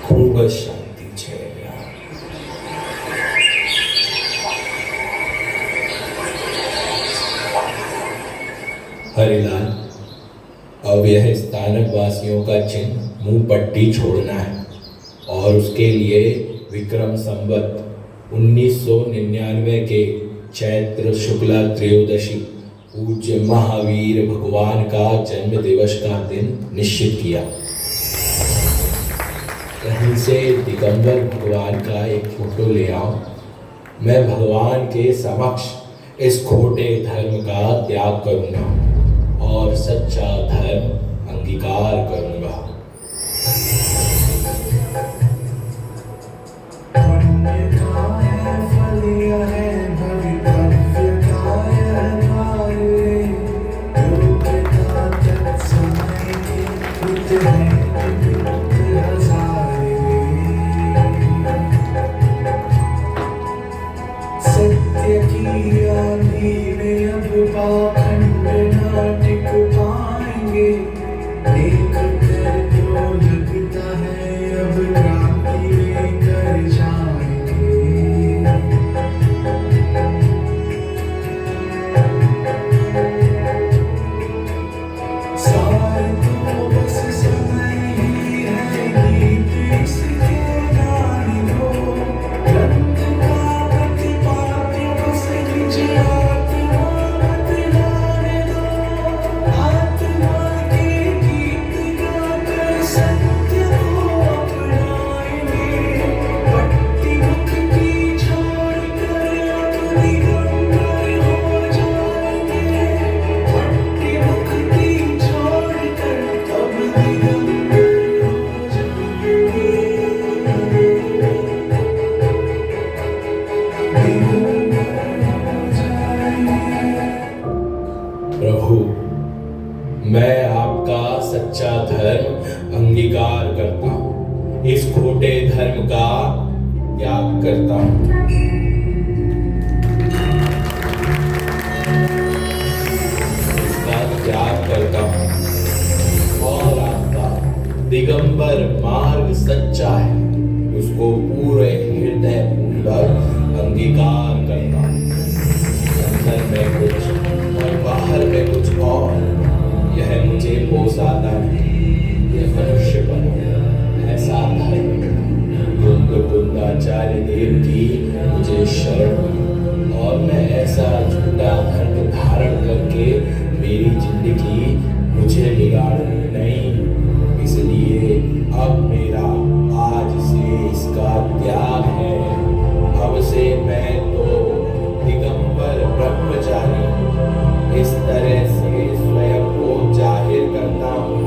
खूब शांति छे यहाँ। हरिलाल, अब यह स्थानक वासियों का चिन्ह मुंह पट्टी छोड़ना है, और उसके लिए विक्रम संवत 1999 के चैत्र शुक्ला त्रयोदशी पूज्य महावीर भगवान का जन्म दिवस का दिन निश्चित किया। कहीं से दिगंबर भगवान का एक फोटो ले आओ। मैं भगवान के समक्ष इस खोटे धर्म का त्याग करूंगा और सच्चा धर्म अंगीकार करूंगा। सत्य की आंधी में अब पाखंड ना टिक पाएंगे। देख कर तो लगता है अब क्रांति लेकर जाएंगे। सार तो बस समय ही है, गीत इसके गाने दो। रंग का प्रतिपाद्य बस निज आत्मा बतलाने दो। आत्मा के गीत गाकर सत्य को अपनाएंगे। पट्टी मुख की छोड़ कर अब दिगंबर हो जाएंगे। पट्टी मुख की छोड़ कर अब दिगंबर हो जाएंगे। प्रभु, मैं आपका सच्चा धर्म अंगीकार करता हूँ। इस खोटे धर्म का त्याग करता हूँ। इसका त्याग करता हूँ और आपका दिगंबर मार्ग सच्चा है, उसको पूरे हृदय पूर्वक अंगीकार करता हूँ। अंदर में कुछ और बाहर में कुछ और, यह मुझे पोसाता नहीं। यह मनुष्यपन ऐसा धर्म कुंदाचार्य देव की मुझे शरण, और मैं ऐसा झूठा धर्म धारण करके मेरी जिंदगी मुझे बिगाड़नी नहीं। इसलिए अब मेरा आज से इसका त्याग है। अब से मैं तो दिगंबर ब्रह्मचारी इस तरह से स्वयं को जाहिर करता हूँ।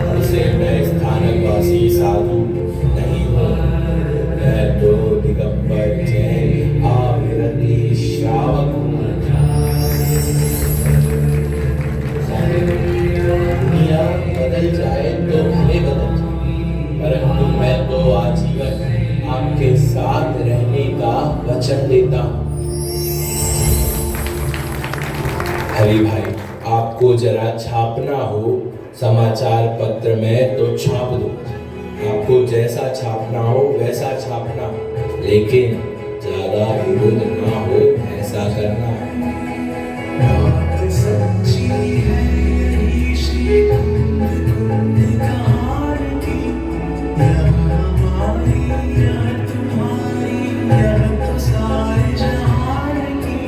अब से मैं स्थानकवासी साधु नहीं हूँ। मैं तो दिगंबर जैन आविरति श्रावक हूँ। दुनिया बदल जाए तो भले बदल जाए, परंतु मैं तो आजीवन आपके साथ रहने का वचन देता हूँ। हरि भाई, आपको जरा छापना हो समाचार पत्र में तो छाप दो। आपको जैसा छापना हो वैसा छापना, लेकिन ज्यादा विरोध ना हो ऐसा करना। बात सच्ची है यही श्री कुंद कहार की। यह हमारी, यह तुम्हारी, यह तो सारे जहान की।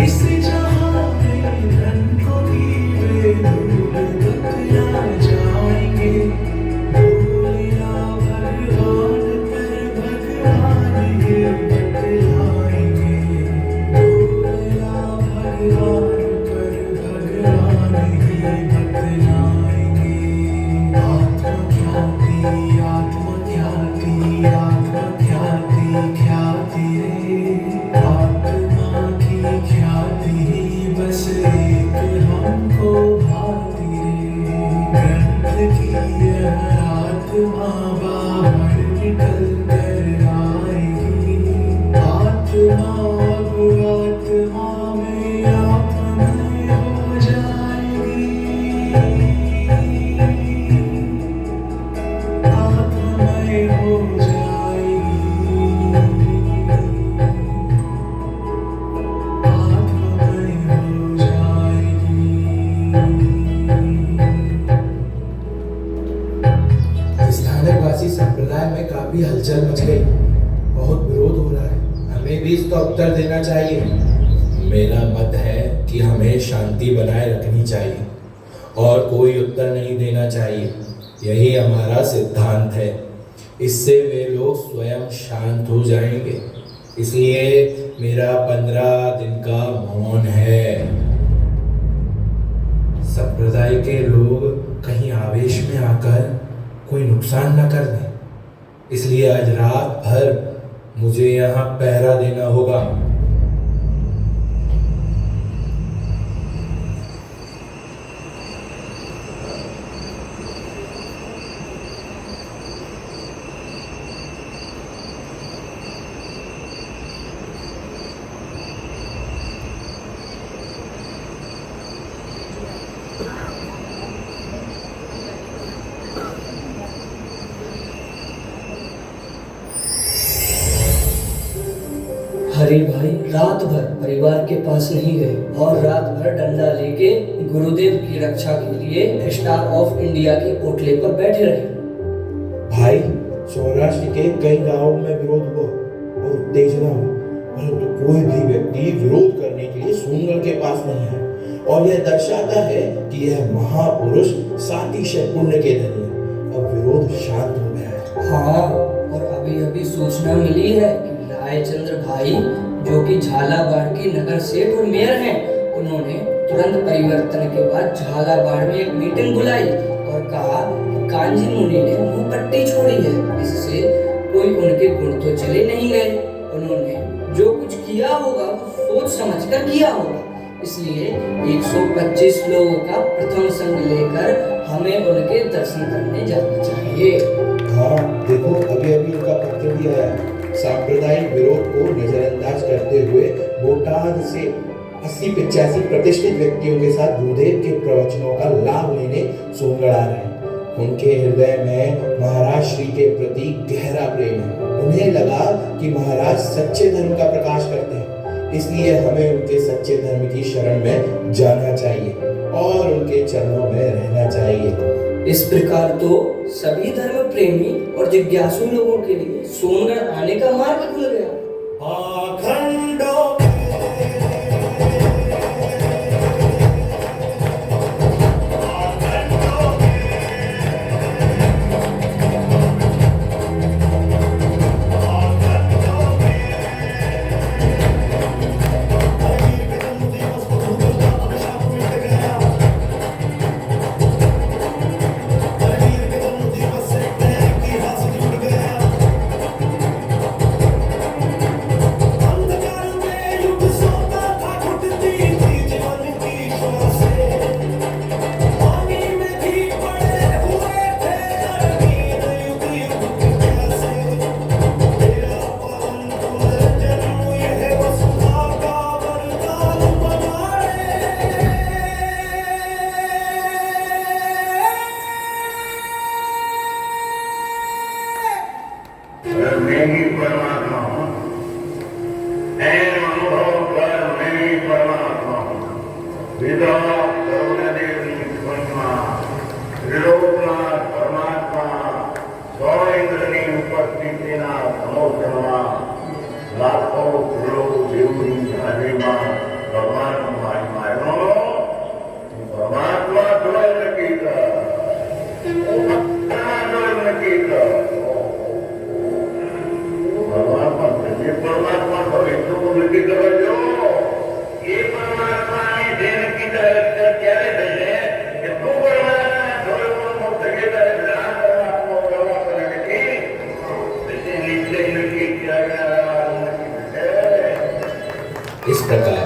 इस जहां में धन को भी वे धूल बतला जाएंगे। भूलिया भगवान पर भगवान ही बतलाएंगे। भूलिया आत्मा बाहर निकल कर आएगी, आत्मा अब आत्मा में आपमय हो जाएगी, आपमय हो जाएगी, आपमय हो जाएगी। स्थानकवासी संप्रदाय में काफी हलचल मच गई, बहुत विरोध हो रहा है, हमें भी इसका उत्तर देना चाहिए। मेरा मत है कि हमें शांति बनाए रखनी चाहिए और कोई उत्तर नहीं देना चाहिए, यही हमारा सिद्धांत है। इससे वे लोग स्वयं शांत हो जाएंगे, इसलिए मेरा 15 दिन का मौन है। संप्रदाय के लोग कहीं आवेश में आकर कोई नुकसान न कर दें, इसलिए आज रात भर मुझे यहाँ पहरा देना होगा। हरी भाई रात भर परिवार के पास नहीं गए और रात भर डंडा लेके गुरुदेव की रक्षा के लिए स्टार ऑफ इंडिया के ओटले पर बैठे रहे। भाई, सौराष्ट्र के कई गांवों में विरोध हुआ और उत्तेजना हुई, परंतु कोई भी व्यक्ति विरोध करने के लिए सोनगढ़ के पास नहीं है, और यह दर्शाता है कि यह महापुरुष सातिशय पुण्य के धनी है। अब विरोध शांत हो गया है। हाँ, और अभी अभी सूचना मिली है कि रायचंद्र भाई, जो कि झालावाड़ के नगर सेठ और मेयर हैं, उन्होंने तुरंत परिवर्तन के बाद झालावाड़ में एक मीटिंग बुलाई और कहा कि कांजी मुनि ने मुंह पट्टी छोड़ी है, इससे कोई उनके गुण तो चले नहीं गए। उन्होंने जो कुछ किया होगा वो सोच समझकर किया होगा, इसलिए 125 लोगों का प्रथम संग लेकर हमें उनके दर्शन करने जाना चाहिए। हाँ, देखो अभी अभी उनका पत्र भी आया। सांप्रदायिक विरोध को नजरअंदाज करते हुए बोटाद से 80-85 प्रतिष्ठित व्यक्तियों के साथ गुरुदेव के प्रवचनों का लाभ लेने सोनगढ़ आ रहे हैं। उनके हृदय में महाराज श्री के प्रति गहरा प्रेम है। उन्हें लगा कि महाराज सच्चे धर्म का प्रकाश करते हैं, इसलिए हमें उनके सच्चे धर्म की शरण में जाना चाहिए और उनके चरणों में रहना चाहिए। इस प्रकार तो सभी धर्म प्रेमी और जिज्ञासु लोगों के लिए सोनगढ़ आने का मार्ग खुल गया। इस प्रकार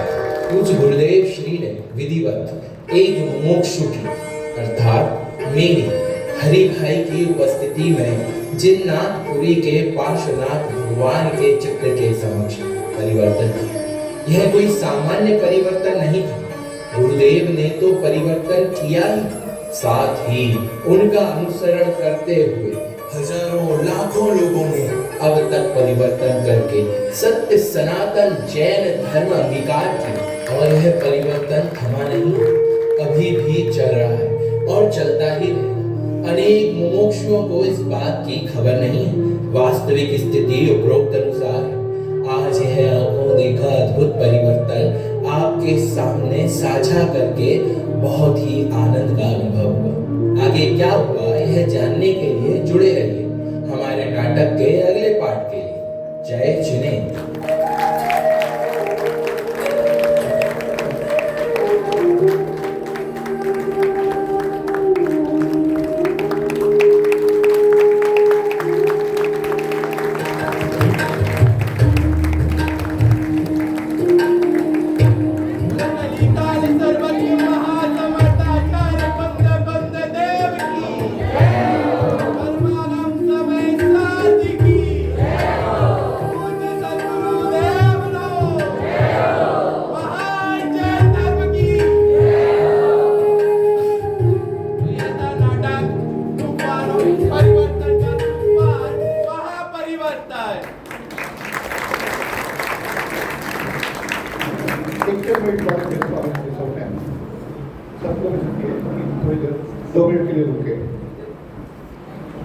पूज्य गुरुदेव श्री ने विधिवत एक मुमुक्षु की अर्थात मेरी हरि भाई की की उपस्थिति में जिन्नाथपुरी के पार्श्वनाथ भगवान के चित्र के समक्ष परिवर्तन किया। यह कोई सामान्य परिवर्तन नहीं था, गुरुदेव ने तो परिवर्तन किया ही, साथ ही उनका अनुसरण करते हुए हजारों लाखों लोगों ने अब तक परिवर्तन करके सत्य सनातन जैन धर्म अंगीकार किया। और यह परिवर्तन थमा नहीं, अभी भी चल रहा है और चलता ही रहेगा। अनेक मुमुक्षुओं को इस बात की खबर नहीं है। वास्तविक स्थिति उपरोक्त अनुसार है। आज यह आंखों देखा अद्भुत परिवर्तन आपके सामने साझा करके बहुत ही आनंद का अनुभव हुआ। आगे क्या हुआ यह जानने के लिए जुड़े रहिए हमारे नाटक के अगले पार्ट के लिए। जय जिनेंद्र।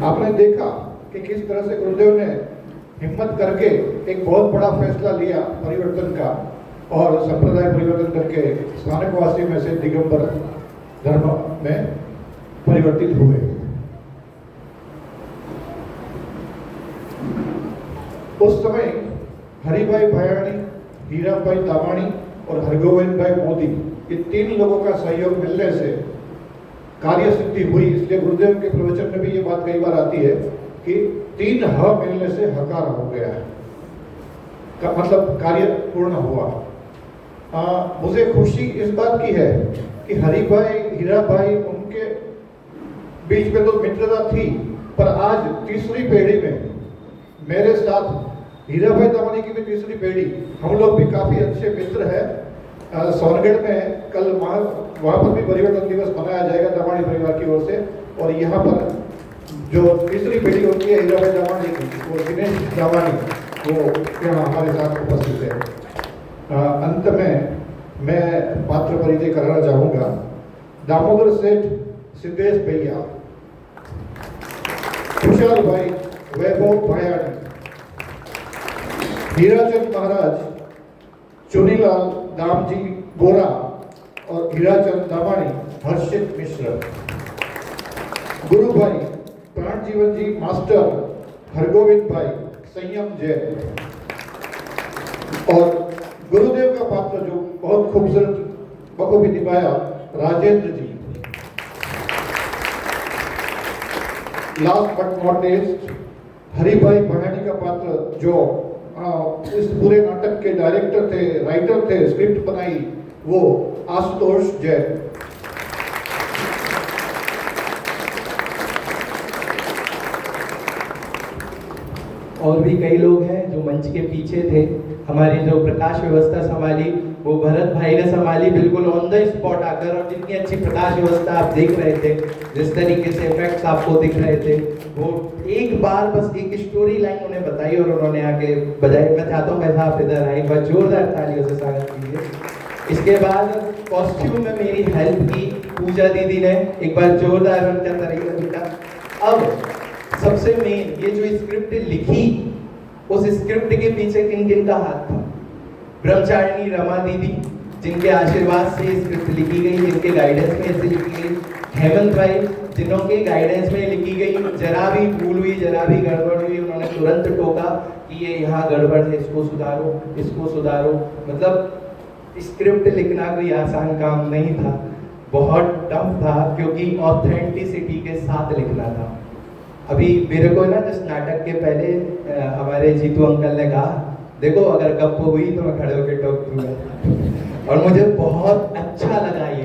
आपने देखा कि किस तरह से गुरुदेव ने हिम्मत करके एक बहुत बड़ा फैसला लिया परिवर्तन का और संप्रदाय परिवर्तन करके स्थानकवासी में से दिगंबर धर्म में परिवर्तित हुए। उस समय हरिभाई भयाणी, हीराभाई दामाणी और हरगोविंद भाई मोदी, ये 3 लोगों का सहयोग मिलने से कार्य सिद्धि हुई। इसलिए गुरुदेव के प्रवचन में भी ये बात कई बार आती है कि 3 ह मिलने से हकार हो गया है, का मतलब कार्य पूर्ण हुआ। मुझे खुशी इस बात की है कि हरिभाई, हीराभाई, उनके बीच में तो मित्रता थी, पर आज तीसरी पीढ़ी में मेरे साथ हीराभाई दामानी की भी तीसरी पीढ़ी, हम लोग भी काफी अच्छे मित्र हैं। सोनगढ़ में कल वहाँ पर भी परिवर्तन दिवस मनाया जाएगा दामानी परिवार की ओर से, और यहाँ पर जो तीसरी पीढ़ी होती है हीराभाई दामानी की, वो दिनेश दामानी, वो यहाँ हमारे साथ उपस्थित है। अंत में मैं पात्र परिचय कराना चाहूँगा। दामोदर सेठ सिद्धेश भैया, खुशहाल भाई वैभव भयाणी, हीराचंद महाराज, चुनीलाल दामजी गोरा और हीराचंद दामाणी हर्षित मिश्र, गुरु भाई प्राण जीवन जी मास्टर हरगोविंद भाई संयम जैन, और गुरुदेव का पात्र जो बहुत खूबसूरत बखूबी निभाया Rajendra ji. Last but not least Haribhai Bhayani का पात्र जो इस पूरे नाटक के डायरेक्टर थे, राइटर थे, स्क्रिप्ट बनाई, वो आशुतोष जैन। और भी कई लोग हैं जो मंच के पीछे थे। हमारी जो प्रकाश व्यवस्था संभाली वो भरत भाई ने संभाली, बिल्कुल ऑन द स्पॉट आकर, और जितनी अच्छी प्रकाश व्यवस्था आप देख रहे थे, जिस तरीके से इफेक्ट्स आपको दिख रहे थे, वो एक बार बस एक स्टोरी लाइन उन्हें बताई और उन्होंने आगे बजाई। मैं चाहता हूँ वैसा आप इधर आए, एक बार जोरदार तालियों से स्वागत कीजिए। इसके बाद कॉस्ट्यूम में मेरी हेल्प की पूजा दीदी ने, एक बार जोरदार उनका तरीका दिखा। अब सबसे मेन, ये जो स्क्रिप्ट लिखी, उस स्क्रिप्ट के पीछे किन किन का हाथ था? ब्रह्मचारिणी रमा दीदी, जिनके आशीर्वाद से स्क्रिप्ट लिखी गई, जिनके गाइडेंस में ऐसे लिखी गई। हेमंत भाई, जिन्हों के गाइडेंस में लिखी गई, जरा भी भूल हुई, जरा भी गड़बड़ हुई, उन्होंने तुरंत टोका कि ये यहाँ गड़बड़ है, इसको सुधारो, इसको सुधारो। मतलब स्क्रिप्ट लिखना कोई आसान काम नहीं था, बहुत टफ था, क्योंकि ऑथेंटिसिटी के साथ लिखना था। अभी मेरे को ना जिस नाटक के पहले हमारे जीतू अंकल ने कहा, देखो अगर गप हुई तो मैं खड़े होकर टोक दूंगा, और मुझे बहुत अच्छा लगा ये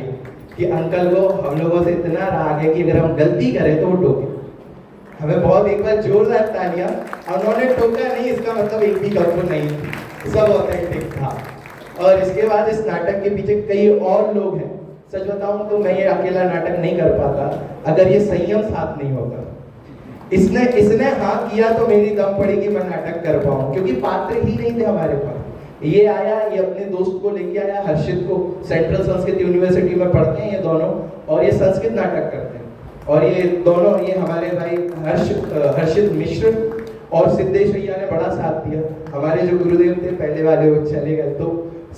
कि अंकल को हम लोगों से इतना राग है कि अगर हम गलती करें तो वो टोके। हमें बहुत एक बार जोरदार तालियां। उन्होंने टोका नहीं, इसका मतलब एक भी गड़बड़ नहीं थी, सब ऑथेंटिक था। और इसके बाद इस नाटक के पीछे कई और लोग हैं। सच बताऊं तो मैं ये अकेला नाटक नहीं कर पाता अगर ये संयम साथ नहीं होता। इसने हाँ किया तो मेरी दम पड़ी कि मैं नाटक कर पाऊं, क्योंकि पात्र ही नहीं थे हमारे पास। ये आया, ये अपने दोस्त को लेके आया, हर्षित को, सेंट्रल संस्कृत यूनिवर्सिटी में पढ़ते हैं ये दोनों, और ये संस्कृत नाटक करते हैं। और ये दोनों, ये हमारे भाई हर्षित मिश्र और सिद्धेश भैया ने बड़ा साथ दिया। हमारे जो गुरुदेव थे पहले वाले वो चले गए, तो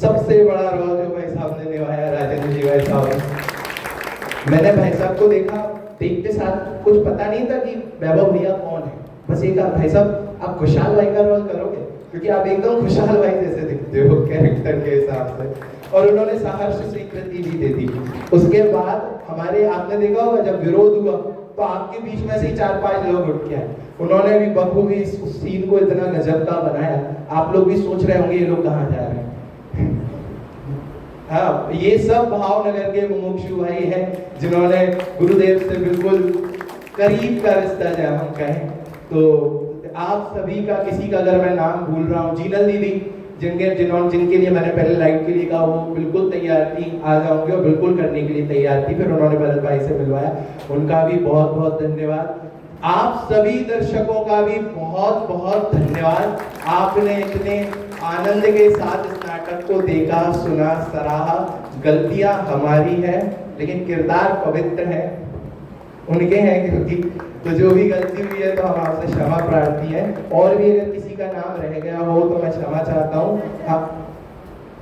सबसे बड़ा रोल जो भाई साहब ने निभाया, राजेंद्र जी भाई साहब। मैंने भाई साहब को देखा, देखते साथ कुछ पता नहीं था कि वैभव भैया कौन है, बस ये कहा भाई साहब आप खुशहाल भाई का रोल करोगे, क्योंकि आप एकदम खुशहाल भाई जैसे दिखते हो कैरेक्टर के हिसाब से। और उन्होंने सहर्ष स्वीकृति भी दे दी। उसके बाद हमारे, आपने देखा होगा जब विरोध हुआ तो आपके बीच में से ही 4-5 लोग उठ के आए। उन्होंने भी बखूबी इस सीन को इतना गजब का बनाया। आप लोग भी सोच रहे होंगे ये लोग कहाँ जा रहे हैं। हाँ, ये सब भावनगर के मुमुक्षु भाई हैं जिन्होंने गुरुदेव से बिल्कुल करीब का रिश्ता जो हम कहें। तो आप सभी का, किसी का अगर मैं नाम भूल रहा हूँ, जीनल दीदी जिनके लिए मैंने पहले लाइट के लिए कहा, वो बिल्कुल तैयार थी, आ जाऊंगी और बिल्कुल करने के लिए तैयार थी। फिर उन्होंने भरत भाई से मिलवाया, उनका भी बहुत बहुत धन्यवाद। आप सभी दर्शकों का भी बहुत बहुत धन्यवाद। आपने इतने आनंद के साथ इस नाटक को देखा, सुना, सराहा। गलतियां हमारी है लेकिन किरदार पवित्र है, उनके हैं क्योंकि, तो जो भी गलती हुई है तो हम आपसे क्षमा प्रार्थी हैं। और भी अगर किसी का नाम रह गया हो तो मैं क्षमा चाहता हूँ।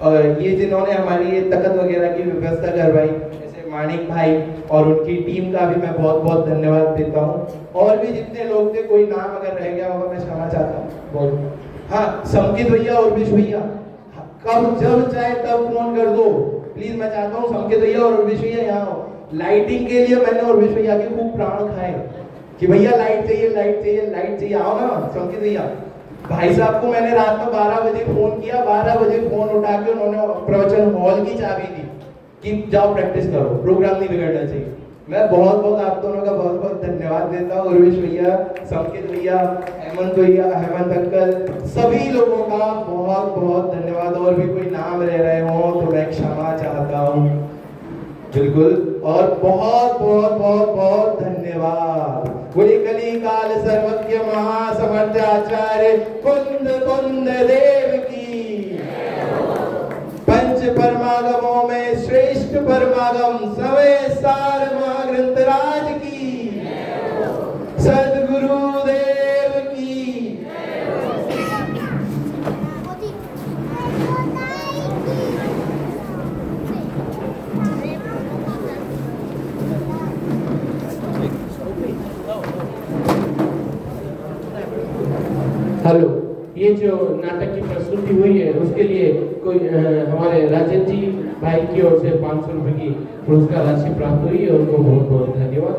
और ये जिन्होंने हमारी ये तखत वगैरह की व्यवस्था करवाई, जैसे माणिक भाई और उनकी टीम का भी मैं बहुत बहुत धन्यवाद देता हूँ। और भी जितने लोग थे, कोई नाम अगर रह गया होगा मैं क्षमा चाहता हूँ बहुत। हाँ, संकित भैया और विश भैया, कब जब चाहे तब फोन कर दो प्लीज। मैं चाहता हूँ संकित भैया और विश भैया यहाँ हो। लाइटिंग के लिए मैंने और विश भैया के खूब प्राण खाए कि भैया लाइट चाहिए, लाइट चाहिए, लाइट चाहिए, आओ ना संकित भैया। भाई साहब को मैंने रात में 12 बजे फोन किया, 12 बजे फोन उठा के उन्होंने प्रवचन हॉल की चाबी दी कि जाओ प्रैक्टिस करो, प्रोग्राम नहीं बिगड़ना चाहिए। मैं बहुत बहुत आप दोनों का बहुत बहुत धन्यवाद देता हूँ। उर्वेश भैया, संकित भैया, हेमंत भैया, हेमंत अंकल, सभी लोगों का बहुत बहुत धन्यवाद। और भी कोई नाम रह रहे हो तो मैं क्षमा चाहता हूँ, बिल्कुल। और बहुत बहुत बहुत बहुत धन्यवाद। बोले कली काल सर्वज्ञ महासमर्थ आचार्य कुंद कुंद देव की। पंच परमागमों में श्रेष्ठ परमागम समय सार महाग्रंथ राज की। सद्गुरु देव की। हेलो, ये जो नाटक की प्रस्तुति हुई है उसके लिए कोई हमारे राजेंद्र जी भाई की ओर से 500 रुपए की पुरस्कार राशि प्राप्त हुई है, उनको बहुत बहुत धन्यवाद।